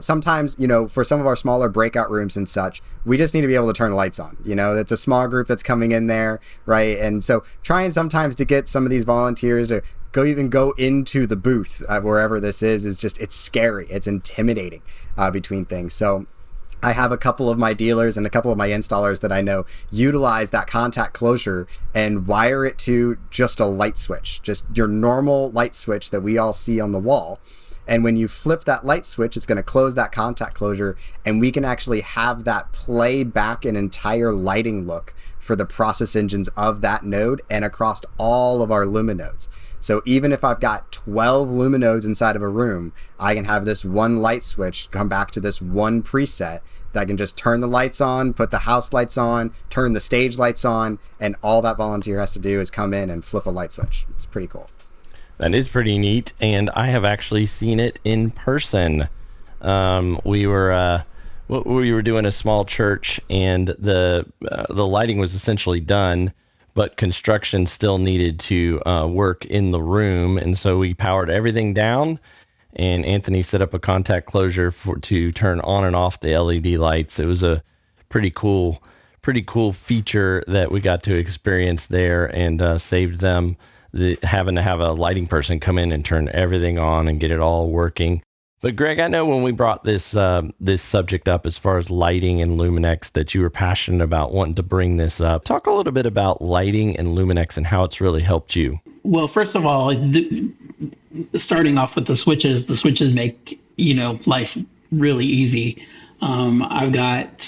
Sometimes, for some of our smaller breakout rooms and such, we just need to be able to turn the lights on. It's a small group that's coming in there, right? And so trying sometimes to get some of these volunteers to go into the booth wherever this is just, it's scary. It's intimidating between things. So I have a couple of my dealers and a couple of my installers that I know utilize that contact closure and wire it to just a light switch, just your normal light switch that we all see on the wall. And when you flip that light switch, it's going to close that contact closure, and we can actually have that play back an entire lighting look for the process engines of that node and across all of our Luminodes. So even if I've got 12 Luminodes inside of a room, I can have this one light switch come back to this one preset that I can just turn the lights on, put the house lights on, turn the stage lights on, and all that volunteer has to do is come in and flip a light switch. It's pretty cool. That is pretty neat, and I have actually seen it in person. We were doing a small church, and the lighting was essentially done, but construction still needed to work in the room, and so we powered everything down, and Anthony set up a contact closure to turn on and off the LED lights. It was a pretty cool feature that we got to experience there, and saved them having to have a lighting person come in and turn everything on and get it all working. But Greg, I know when we brought this subject up as far as lighting and Luminex, that you were passionate about wanting to bring this up. Talk a little bit about lighting and Luminex and how it's really helped you. Well, first of all, starting off with the switches make, life really easy. I've got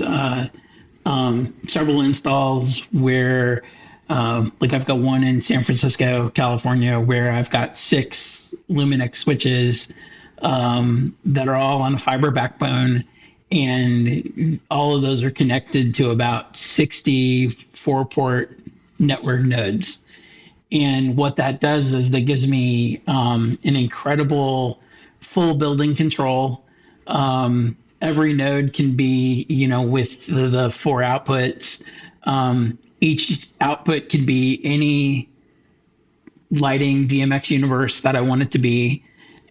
several installs where I've got one in San Francisco, California, where I've got 6 Luminex switches that are all on a fiber backbone, and all of those are connected to about 60 4-port network nodes. And what that does is that gives me an incredible full building control. Every node can be, with the 4 outputs. Each output can be any lighting DMX universe that I want it to be.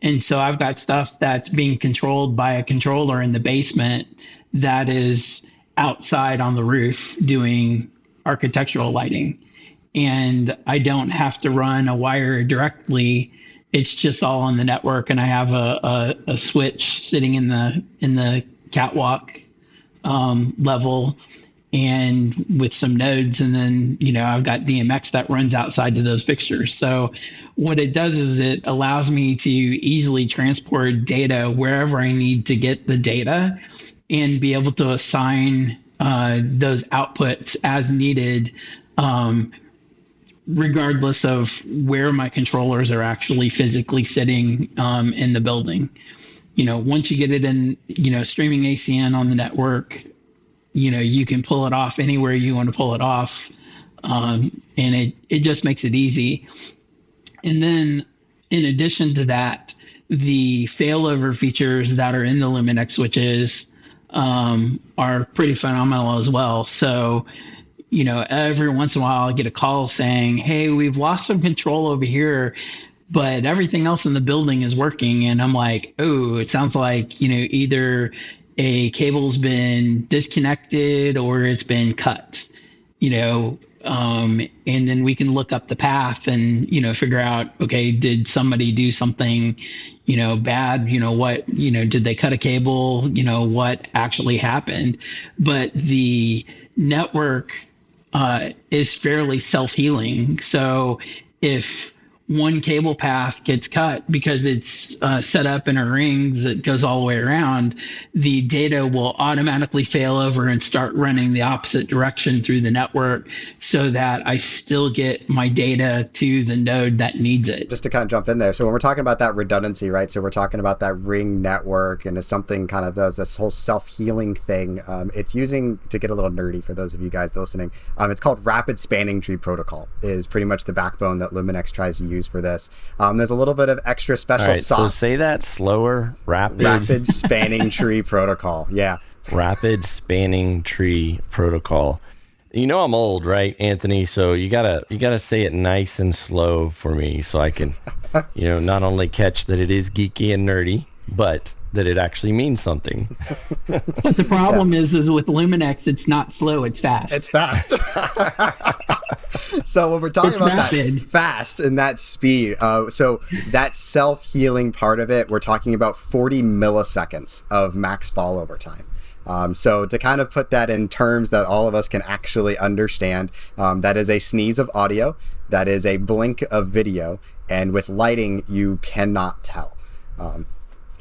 And so I've got stuff that's being controlled by a controller in the basement that is outside on the roof doing architectural lighting. And I don't have to run a wire directly. It's just all on the network. And I have a switch sitting in the catwalk level, and with some nodes, and then I've got DMX that runs outside to those fixtures. So what it does is it allows me to easily transport data wherever I need to get the data, and be able to assign those outputs as needed, regardless of where my controllers are actually physically sitting in the building. Once you get it in, streaming ACN on the network, you can pull it off anywhere you want to pull it off. And it just makes it easy. And then in addition to that, the failover features that are in the Luminex switches are pretty phenomenal as well. So, every once in a while I get a call saying, hey, we've lost some control over here, but everything else in the building is working. And I'm like, oh, it sounds like, either a cable's been disconnected or it's been cut, and then we can look up the path and, figure out, okay, did somebody do something, bad, what, did they cut a cable, what actually happened? But the network is fairly self-healing. So if one cable path gets cut because it's set up in a ring that goes all the way around, the data will automatically fail over and start running the opposite direction through the network so that I still get my data to the node that needs it. Just to kind of jump in there. So when we're talking about that redundancy, right? So we're talking about that ring network, and if something kind of does this whole self-healing thing, it's using, to get a little nerdy for those of you guys listening, it's called rapid spanning tree protocol, is pretty much the backbone that Luminex tries to use for this. There's a little bit of extra special sauce. So say that slower. Rapid spanning tree protocol. Yeah. Rapid spanning tree protocol. You know I'm old, right, Anthony? So you gotta say it nice and slow for me, so I can, not only catch that it is geeky and nerdy, but that it actually means something. But the problem is with Luminex, it's not slow, it's fast. It's fast. So when we're talking about rapid. That fast and that speed, so that self-healing part of it, we're talking about 40 milliseconds of max fallover time. So to kind of put that in terms that all of us can actually understand, that is a sneeze of audio, that is a blink of video, and with lighting, you cannot tell.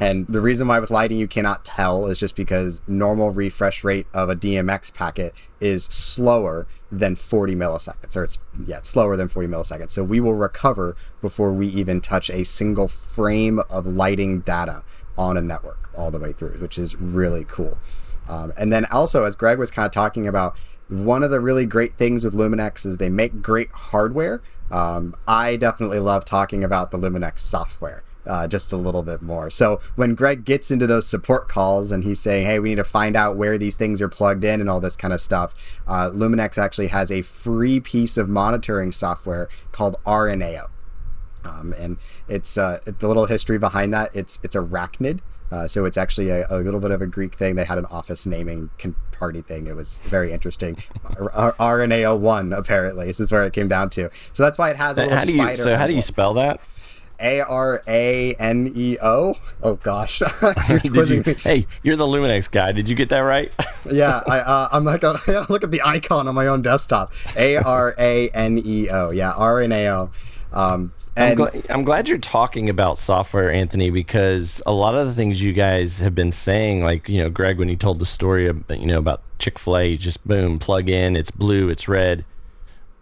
And the reason why with lighting you cannot tell is just because normal refresh rate of a DMX packet is slower than 40 milliseconds, or it's slower than 40 milliseconds. So we will recover before we even touch a single frame of lighting data on a network all the way through, which is really cool. And then also, as Greg was kind of talking about, one of the really great things with Luminex is they make great hardware. I definitely love talking about the Luminex software just a little bit more. So when Greg gets into those support calls and he's saying, hey, we need to find out where these things are plugged in and all this kind of stuff, Luminex actually has a free piece of monitoring software called RNAO. And it's the little history behind that. It's arachnid. So it's actually a little bit of a Greek thing. They had an office naming party thing. It was very interesting. RNAO1, apparently. This is where it came down to. So that's why it has a little spider. So how do you spell that? ARANEO. Oh gosh, you're quizzing me. Hey, you're the Luminex guy. Did you get that right? Yeah, I'm like, I gotta look at the icon on my own desktop. ARANEO. Yeah, RNAO. I'm glad you're talking about software, Anthony, because a lot of the things you guys have been saying, like, Greg, when he told the story about Chick-fil-A, just boom, plug in, it's blue, it's red.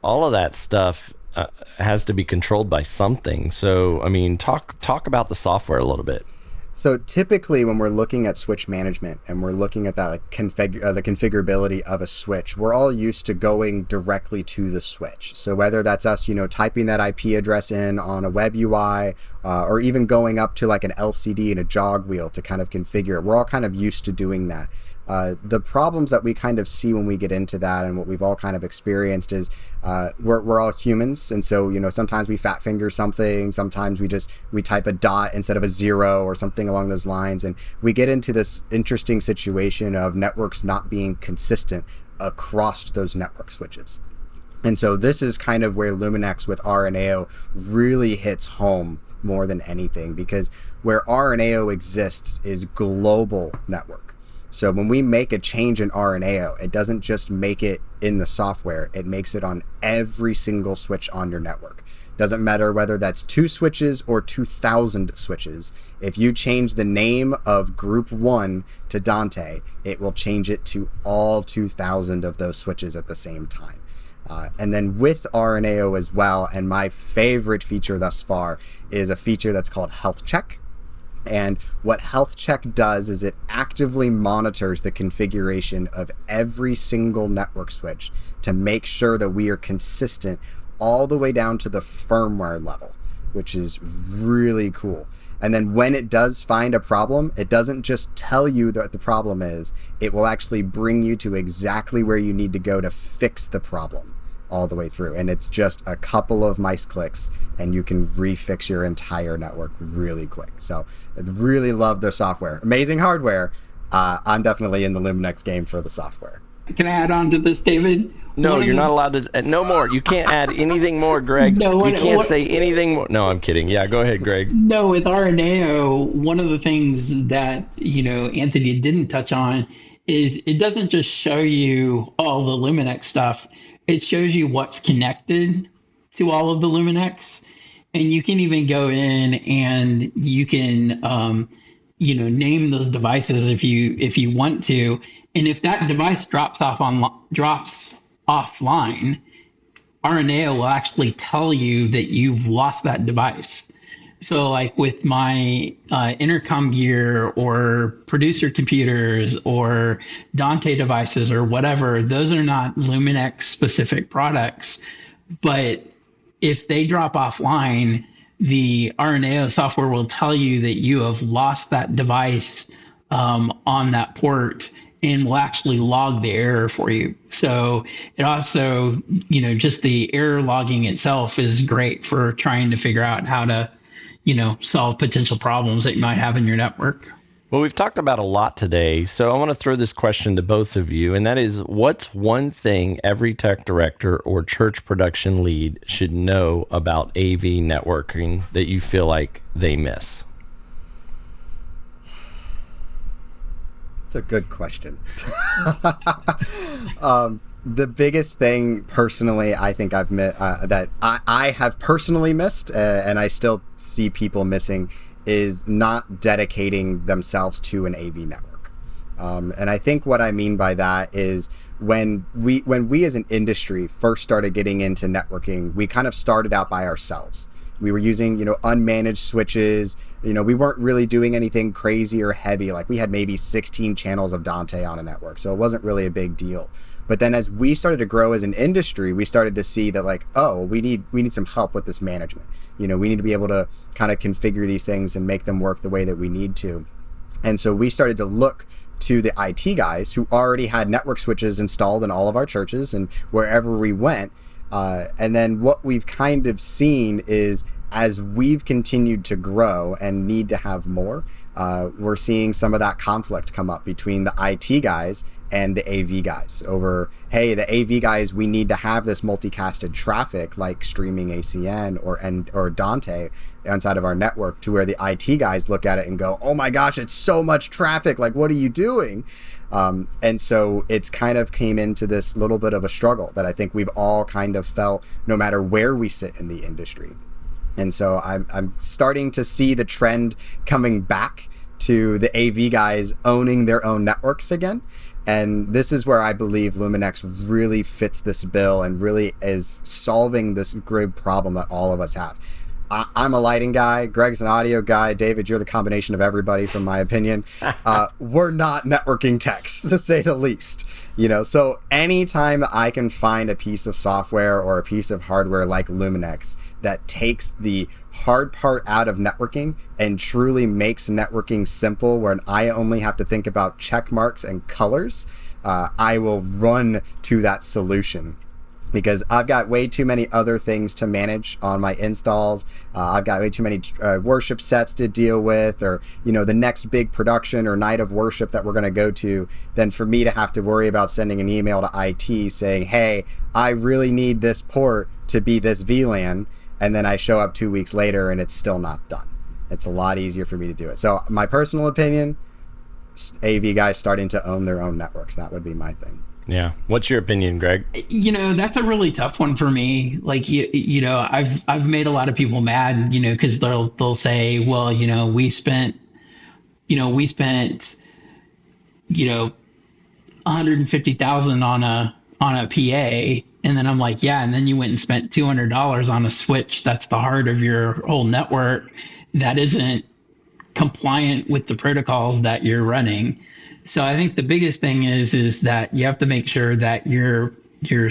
All of that stuff has to be controlled by something. So, I mean, talk about the software a little bit. So typically when we're looking at switch management and we're looking at that the configurability of a switch, we're all used to going directly to the switch. So whether that's us, typing that IP address in on a web UI, or even going up to like an LCD and a jog wheel to kind of configure it, we're all kind of used to doing that. The problems that we kind of see when we get into that and what we've all kind of experienced is we're all humans, and so sometimes we fat finger something, sometimes we type a dot instead of a zero or something along those lines, and we get into this interesting situation of networks not being consistent across those network switches. And so this is kind of where Luminex with RNAO really hits home more than anything, because where RNAO exists is global network. So when we make a change in RNAO, it doesn't just make it in the software, it makes it on every single switch on your network. Doesn't matter whether that's 2 switches or 2,000 switches. If you change the name of group 1 to Dante, it will change it to all 2,000 of those switches at the same time. And then with RNAO as well, and my favorite feature thus far is a feature that's called Health Check. And what Health Check does is it actively monitors the configuration of every single network switch to make sure that we are consistent all the way down to the firmware level, which is really cool. And then when it does find a problem, it doesn't just tell you what the problem is, it will actually bring you to exactly where you need to go to fix the problem all the way through. And it's just a couple of mice clicks and you can refix your entire network really quick. So I really love their software. Amazing hardware. I'm definitely in the Luminex game for the software. Can I add on to this, David? No, you're not allowed to. No more. You can't add anything more, Greg. You can't say anything more. No, I'm kidding. Yeah, go ahead, Greg. No, with RNAO, one of the things that, Anthony didn't touch on is it doesn't just show you all the Luminex stuff. it shows you what's connected to all of the Luminex. And you can even go in and you can, name those devices if you want to. And if that device drops offline, RNAO will actually tell you that you've lost that device. So like with my intercom gear or producer computers or Dante devices or whatever, those are not Luminex specific products. But if they drop offline, the RNAO software will tell you that you have lost that device on that port and will actually log the error for you. So it also, just the error logging itself is great for trying to figure out how to, solve potential problems that you might have in your network. Well, we've talked about a lot today, so I want to throw this question to both of you, and that is, what's one thing every tech director or church production lead should know about AV networking that you feel like they miss? It's a good question. The biggest thing personally, I think that I have personally missed, and I still see people missing, is not dedicating themselves to an AV network. And I think what I mean by that is when we as an industry first started getting into networking, we kind of started out by ourselves. We were using, unmanaged switches. We weren't really doing anything crazy or heavy. Like we had maybe 16 channels of Dante on a network, so it wasn't really a big deal. But then as we started to grow as an industry, we started to see that like, oh, we need some help with this management. We need to be able to kind of configure these things and make them work the way that we need to. And so we started to look to the IT guys who already had network switches installed in all of our churches and wherever we went. And then what we've kind of seen is as we've continued to grow and need to have more, we're seeing some of that conflict come up between the IT guys and the AV guys over, hey, the AV guys, we need to have this multicasted traffic like streaming ACN or Dante inside of our network, to where the IT guys look at it and go, oh my gosh, it's so much traffic. Like, what are you doing? And so it's kind of came into this little bit of a struggle that I think we've all kind of felt no matter where we sit in the industry. And so I'm starting to see the trend coming back to the AV guys owning their own networks again. And this is where I believe Luminex really fits this bill and really is solving this grid problem that all of us have. I'm a lighting guy. Greg's an audio guy. David, you're the combination of everybody, from my opinion. We're not networking techs, to say the least. So anytime I can find a piece of software or a piece of hardware like Luminex that takes the hard part out of networking and truly makes networking simple, where I only have to think about check marks and colors, I will run to that solution. Because I've got way too many other things to manage on my installs. I've got way too many worship sets to deal with, or the next big production or night of worship that we're going to go to, than for me to have to worry about sending an email to IT saying, hey, I really need this port to be this VLAN, and then I show up 2 weeks later and it's still not done. It's a lot easier for me to do it. So my personal opinion, AV guys starting to own their own networks. That would be my thing. Yeah. What's your opinion, Greg? That's a really tough one for me. Like, I've made a lot of people mad, because they'll say, well, we spent $150,000 on a PA. And then I'm like, yeah. And then you went and spent $200 on a switch. That's the heart of your whole network. That isn't compliant with the protocols that you're running. So I think the biggest thing is that you have to make sure that your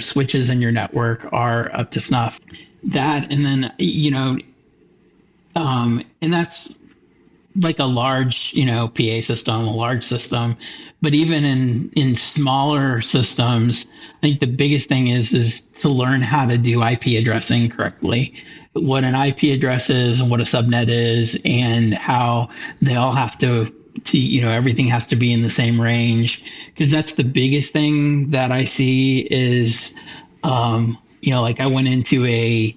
switches in your network are up to snuff. That, and then, and that's like a large, PA system, a large system. But even in smaller systems, I think the biggest thing is to learn how to do IP addressing correctly. What an IP address is and what a subnet is, and how they all have to everything has to be in the same range, because that's the biggest thing that I see is, like I went into a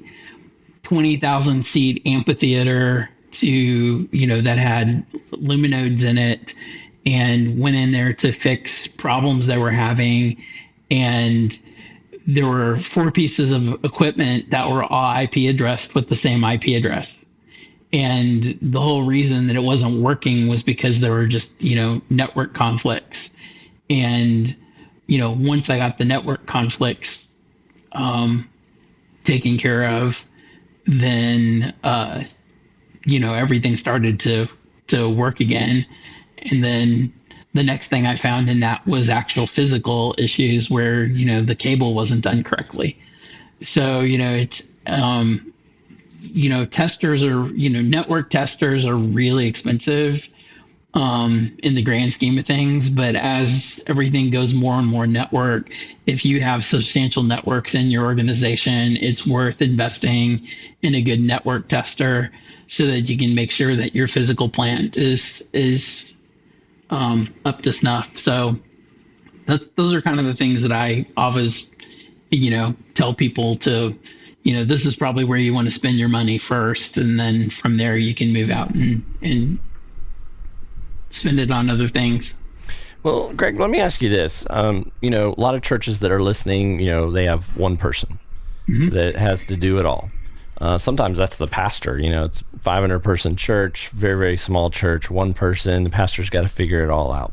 20,000 seat amphitheater that had luminodes in it, and went in there to fix problems that we're having. And there were 4 pieces of equipment that were all IP addressed with the same IP address. And the whole reason that it wasn't working was because there were just, network conflicts. And, once I got the network conflicts taken care of, then, everything started to work again. And then the next thing I found in that was actual physical issues where, the cable wasn't done correctly. So, it's, testers are, network testers are really expensive in the grand scheme of things. But as everything goes more and more network, if you have substantial networks in your organization, it's worth investing in a good network tester so that you can make sure that your physical plant is up to snuff. So those are kind of the things that I always, tell people to, this is probably where you want to spend your money first. And then from there you can move out and spend it on other things. Well, Greg, let me ask you this. A lot of churches that are listening, they have one person that has to do it all. Sometimes that's the pastor, it's 500 person church, very, very small church, one person, the pastor's got to figure it all out.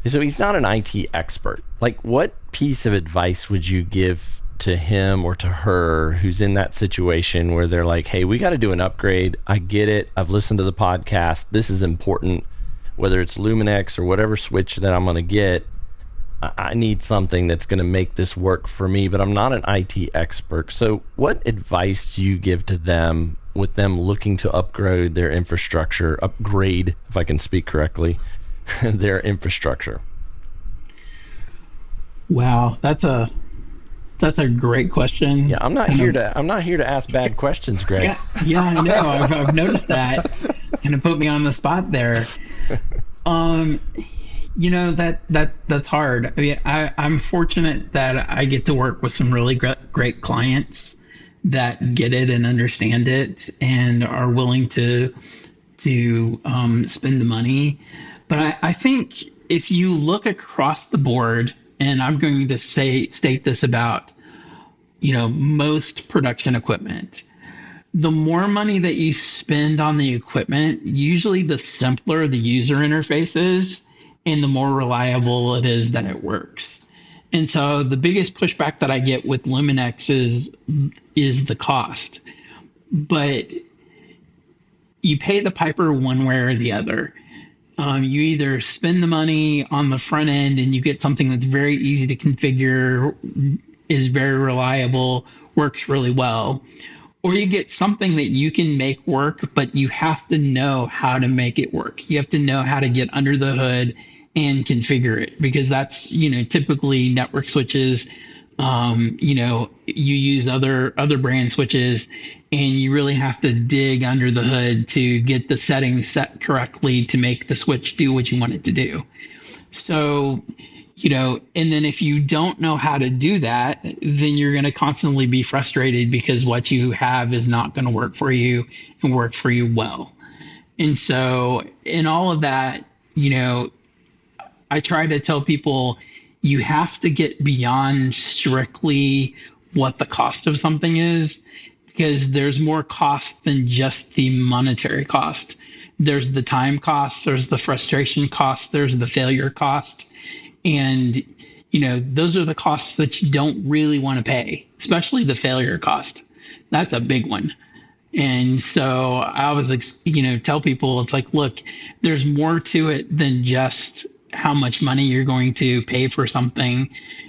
So he's not an IT expert. Like, what piece of advice would you give to him or to her who's in that situation where they're like, hey, we got to do an upgrade. I get it. I've listened to the podcast. This is important. Whether it's Luminex or whatever switch that I'm going to get, I need something that's going to make this work for me, but I'm not an IT expert. So what advice do you give to them with them looking to upgrade their infrastructure, if I can speak correctly, their infrastructure? Wow, that's a great question. Yeah, I'm not here to ask bad questions, Greg. Yeah, I know. I've noticed that. Kind of put me on the spot there. That's hard. I mean, I'm fortunate that I get to work with some really great clients that get it and understand it and are willing to spend the money. But I think if you look across the board, and I'm going to state this about, most production equipment, the more money that you spend on the equipment, usually the simpler the user interface is and the more reliable it is that it works. And so the biggest pushback that I get with Luminex is the cost. But you pay the piper one way or the other. You either spend the money on the front end and you get something that's very easy to configure, is very reliable, works really well, or you get something that you can make work, but you have to know how to make it work. You have to know how to get under the hood and configure it, because that's, typically network switches, you use other brand switches, and you really have to dig under the hood to get the settings set correctly to make the switch do what you want it to do. So, and then if you don't know how to do that, then you're going to constantly be frustrated because what you have is not going to work for you and work for you well. And so in all of that, I try to tell people you have to get beyond strictly what the cost of something is, because there's more cost than just the monetary cost. There's the time cost, there's the frustration cost, there's the failure cost. And, those are the costs that you don't really want to pay, especially the failure cost. That's a big one. And so I always, tell people, it's like, look, there's more to it than just how much money you're going to pay for something.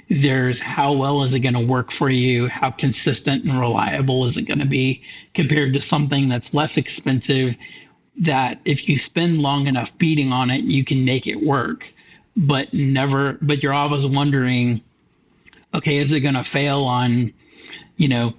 There's how well is it going to work for you? How consistent and reliable is it going to be compared to something that's less expensive, that if you spend long enough beating on it, you can make it work. But you're always wondering, okay, is it going to fail on,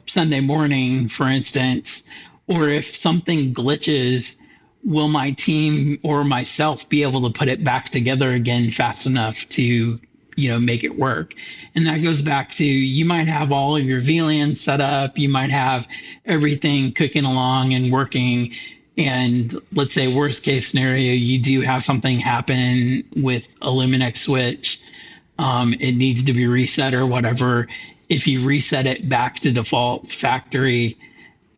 Sunday morning, for instance, or if something glitches, will my team or myself be able to put it back together again fast enough to, make it work? And that goes back to, you might have all of your VLANs set up, you might have everything cooking along and working. And let's say worst case scenario, you do have something happen with a Luminex switch. It needs to be reset or whatever. if you reset it back to default factory,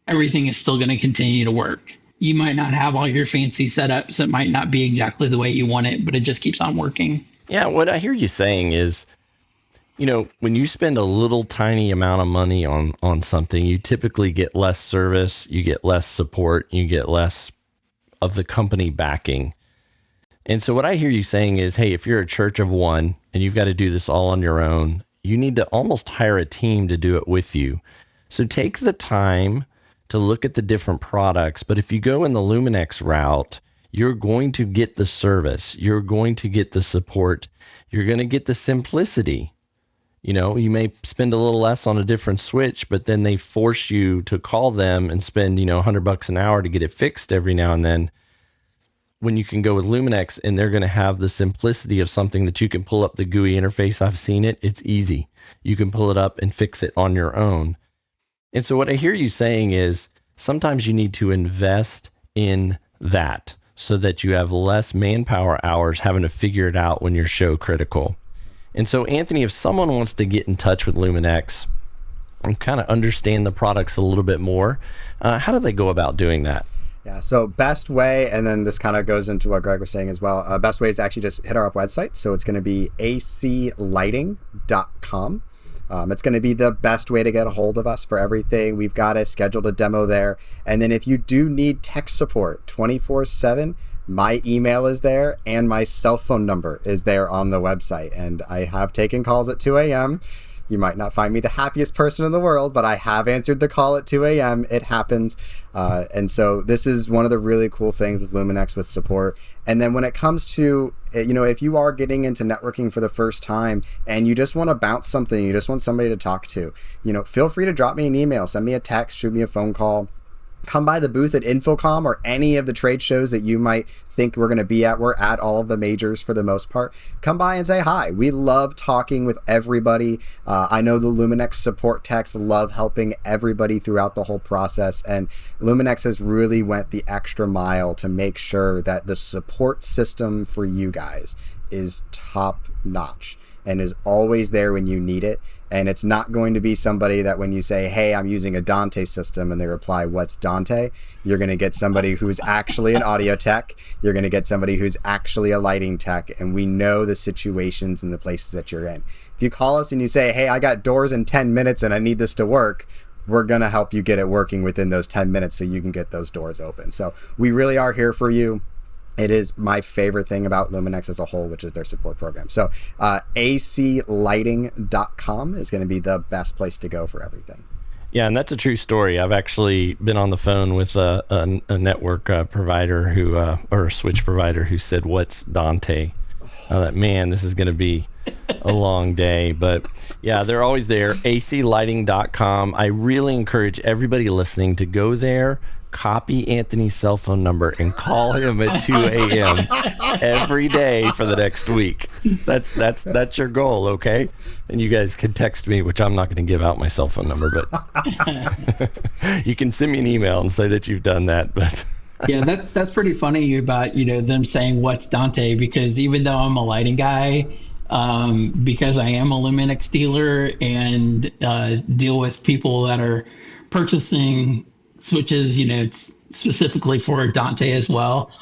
everything is still going to continue to work. You might not have all your fancy setups. It might not be exactly the way you want it, but it just keeps on working. Yeah, what I hear you saying is, when you spend a little tiny amount of money on something, you typically get less service, you get less support, you get less of the company backing. And so what I hear you saying is, hey, if you're a church of one and you've got to do this all on your own, you need to almost hire a team to do it with you. So take the time to look at the different products. But if you go in the Luminex route, you're going to get the service, you're going to get the support, you're going to get the simplicity. You may spend a little less on a different switch, but then they force you to call them and spend, $100 an hour to get it fixed every now and then. When you can go with Luminex and they're going to have the simplicity of something that you can pull up the GUI interface. I've seen it. It's easy. You can pull it up and fix it on your own. And so what I hear you saying is sometimes you need to invest in that so that you have less manpower hours having to figure it out when you're show critical. And so, Anthony, if someone wants to get in touch with Luminex and kind of understand the products a little bit more, how do they go about doing that? Yeah, so best way, and then this kind of goes into what Greg was saying as well, best way is to actually just hit our website. So it's going to be aclighting.com. It's going to be the best way to get a hold of us for everything. We've got a scheduled demo there. And then if you do need tech support 24/7, my email is there and my cell phone number is there on the website. And I have taken calls at 2 a.m. You might not find me the happiest person in the world, but I have answered the call at 2 a.m. It happens. And so this is one of the really cool things with Luminex with support. And then when it comes to, if you are getting into networking for the first time and you just want to bounce something, you just want somebody to talk to, feel free to drop me an email, send me a text, shoot me a phone call. Come by the booth at Infocomm or any of the trade shows that you might think we're going to be at. We're at all of the majors for the most part. Come by and say hi. We love talking with everybody. I know the Luminex support techs love helping everybody throughout the whole process. And Luminex has really went the extra mile to make sure that the support system for you guys is top notch and is always there when you need it. And it's not going to be somebody that when you say, hey, I'm using a Dante system, and they reply, what's Dante? You're going to get somebody who's actually an audio tech. You're going to get somebody who's actually a lighting tech. And we know the situations and the places that you're in. If you call us and you say, hey, I got doors in 10 minutes and I need this to work, we're going to help you get it working within those 10 minutes so you can get those doors open. So we really are here for you. It is my favorite thing about Luminex as a whole, which is their support program. So aclighting.com is going to be the best place to go for everything. Yeah, and that's a true story. I've actually been on the phone with a network provider or a switch provider who said, what's Dante? I thought, man, this is going to be a long day. But yeah, they're always there, aclighting.com. I really encourage everybody listening to go there, copy Anthony's cell phone number and call him at 2 a.m. every day for the next week. That's your goal, okay? And you guys can text me, which I'm not going to give out my cell phone number, but you can send me an email and say that you've done that. But yeah, that's pretty funny about them saying what's Dante, because even though I'm a lighting guy, because I am a Luminex dealer and deal with people that are purchasing switches, specifically for Dante as well.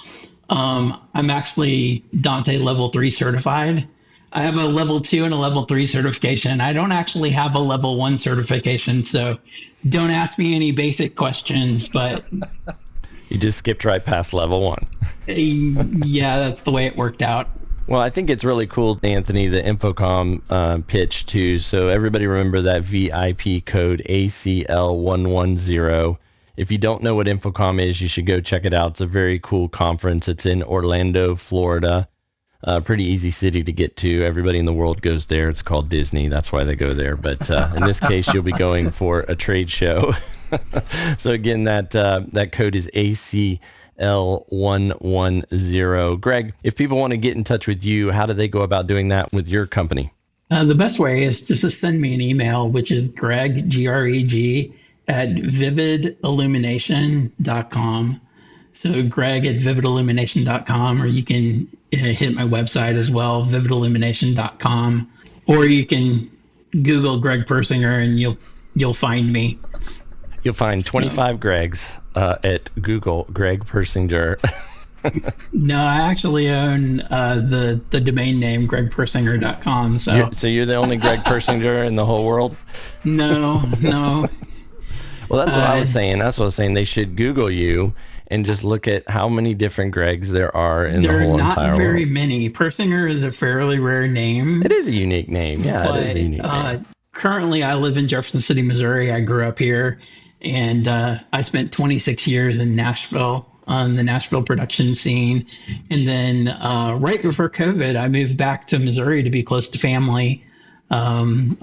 I'm actually Dante level 3 certified. I have a level 2 and a level 3 certification. I don't actually have a level 1 certification, so don't ask me any basic questions, but you just skipped right past level 1. Yeah, that's the way it worked out. Well, I think it's really cool, Anthony, the Infocomm pitch too. So everybody remember that VIP code ACL110. If you don't know what Infocomm is, you should go check it out. It's a very cool conference. It's in Orlando, Florida. Pretty easy city to get to. Everybody in the world goes there. It's called Disney. That's why they go there. But in this case, you'll be going for a trade show. So again, that code is ACL110. Greg, if people want to get in touch with you, how do they go about doing that with your company? The best way is just to send me an email, which is Greg, Greg, at vividillumination.com. So Greg at vividillumination.com, or you can hit my website as well, vividillumination.com, or you can Google Greg Persinger and you'll find me. You'll find 25 Gregs at Google Greg Persinger. No, I actually own the domain name gregpersinger.com. So you're the only Greg Persinger in the whole world? No. Well, that's what I was saying. They should Google you and just look at how many different Gregs there are in the whole entire world. There are not very many. Persinger is a fairly rare name. It is a unique name. Yeah, it is a unique name. Currently, I live in Jefferson City, Missouri. I grew up here, and I spent 26 years in Nashville on the Nashville production scene. And then right before COVID, I moved back to Missouri to be close to family. Had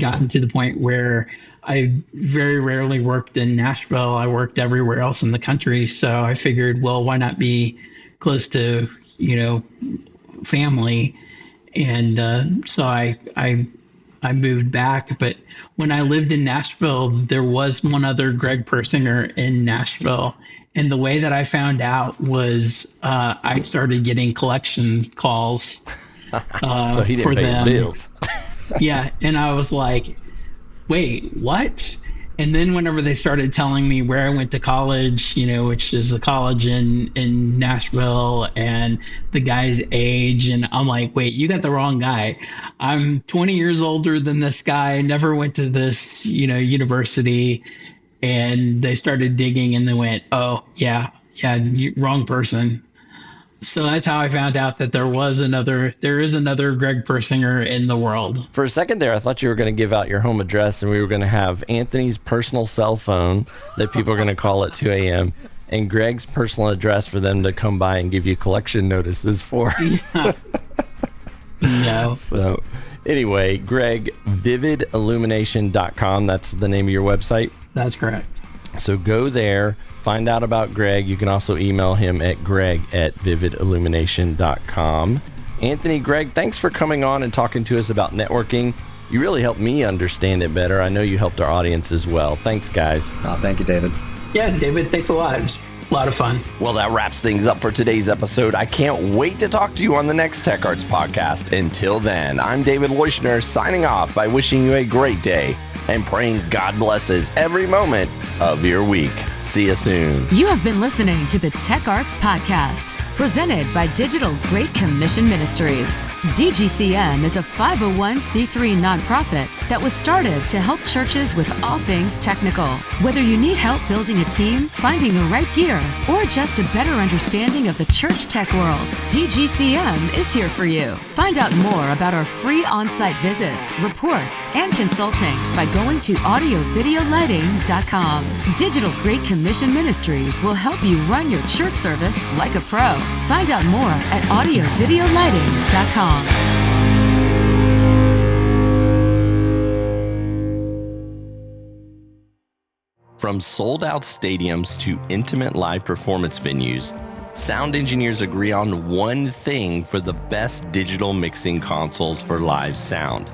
gotten to the point where I very rarely worked in Nashville. I worked everywhere else in the country. So I figured, well, why not be close to, family? And so I moved back. But when I lived in Nashville, there was one other Greg Persinger in Nashville. And the way that I found out was I started getting collections calls so he didn't for pay them. His bills. Yeah, and I was like, wait, what? And then whenever they started telling me where I went to college, which is a college in Nashville, and the guy's age, and I'm like, wait, you got the wrong guy. I'm 20 years older than this guy, never went to this, university. And they started digging and they went, oh, yeah, wrong person. So that's how I found out that there is another Greg Persinger in the world. For a second there, I thought you were going to give out your home address and we were going to have Anthony's personal cell phone that people are going to call at 2 a.m. and Greg's personal address for them to come by and give you collection notices for. Yeah. No. So anyway, Greg, vividillumination.com. That's the name of your website? That's correct. So go there, find out about Greg. You can also email him at greg@vividillumination.com. Anthony, Greg, thanks for coming on and talking to us about networking. You really helped me understand it better. I know you helped our audience as well. Thanks, guys. Thank you, David. Yeah, David, thanks a lot. It was a lot of fun. Well, that wraps things up for today's episode. I can't wait to talk to you on the next Tech Arts podcast. Until then, I'm David Leuschner signing off by wishing you a great day and praying God blesses every moment of your week. See you soon. You have been listening to the Tech Arts Podcast, presented by Digital Great Commission Ministries. DGCM is a 501c3 nonprofit that was started to help churches with all things technical. Whether you need help building a team, finding the right gear, or just a better understanding of the church tech world, DGCM is here for you. Find out more about our free on-site visits, reports, and consulting by going to audiovideolighting.com. Digital Great Commission Ministries will help you run your church service like a pro. Find out more at audiovideolighting.com. From sold-out stadiums to intimate live performance venues, sound engineers agree on one thing for the best digital mixing consoles for live sound.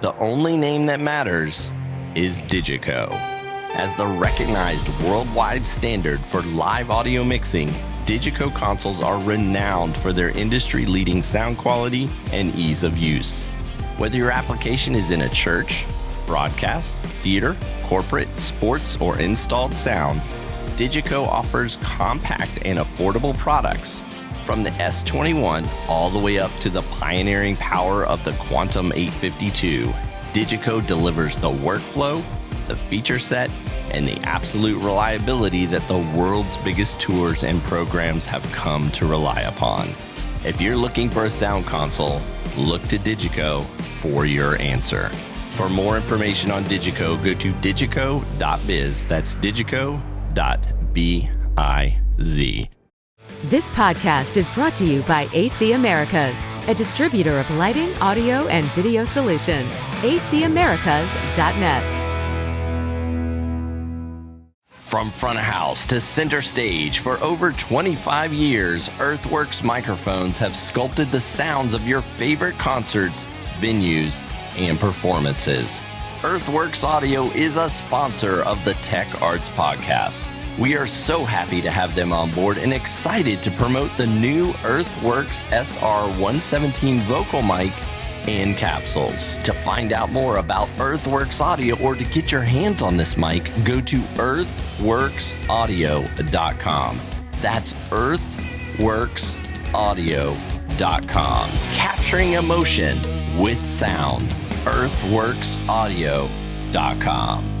The only name that matters is Digico. As the recognized worldwide standard for live audio mixing, Digico consoles are renowned for their industry-leading sound quality and ease of use. Whether your application is in a church, broadcast, theater, corporate, sports, or installed sound, Digico offers compact and affordable products. From the S21 all the way up to the pioneering power of the Quantum 852, Digico delivers the workflow, the feature set, and the absolute reliability that the world's biggest tours and programs have come to rely upon. If you're looking for a sound console, look to Digico for your answer. For more information on Digico, go to digico.biz. That's digico.biz. This podcast is brought to you by AC Americas, a distributor of lighting, audio, and video solutions. acamericas.net. From front of house to center stage, for over 25 years, Earthworks microphones have sculpted the sounds of your favorite concerts, venues, and performances. Earthworks Audio is a sponsor of the Tech Arts Podcast. We are so happy to have them on board and excited to promote the new Earthworks SR117 vocal mic and capsules. To find out more about Earthworks Audio or to get your hands on this mic, go to earthworksaudio.com. That's earthworksaudio.com. Capturing emotion with sound. earthworksaudio.com.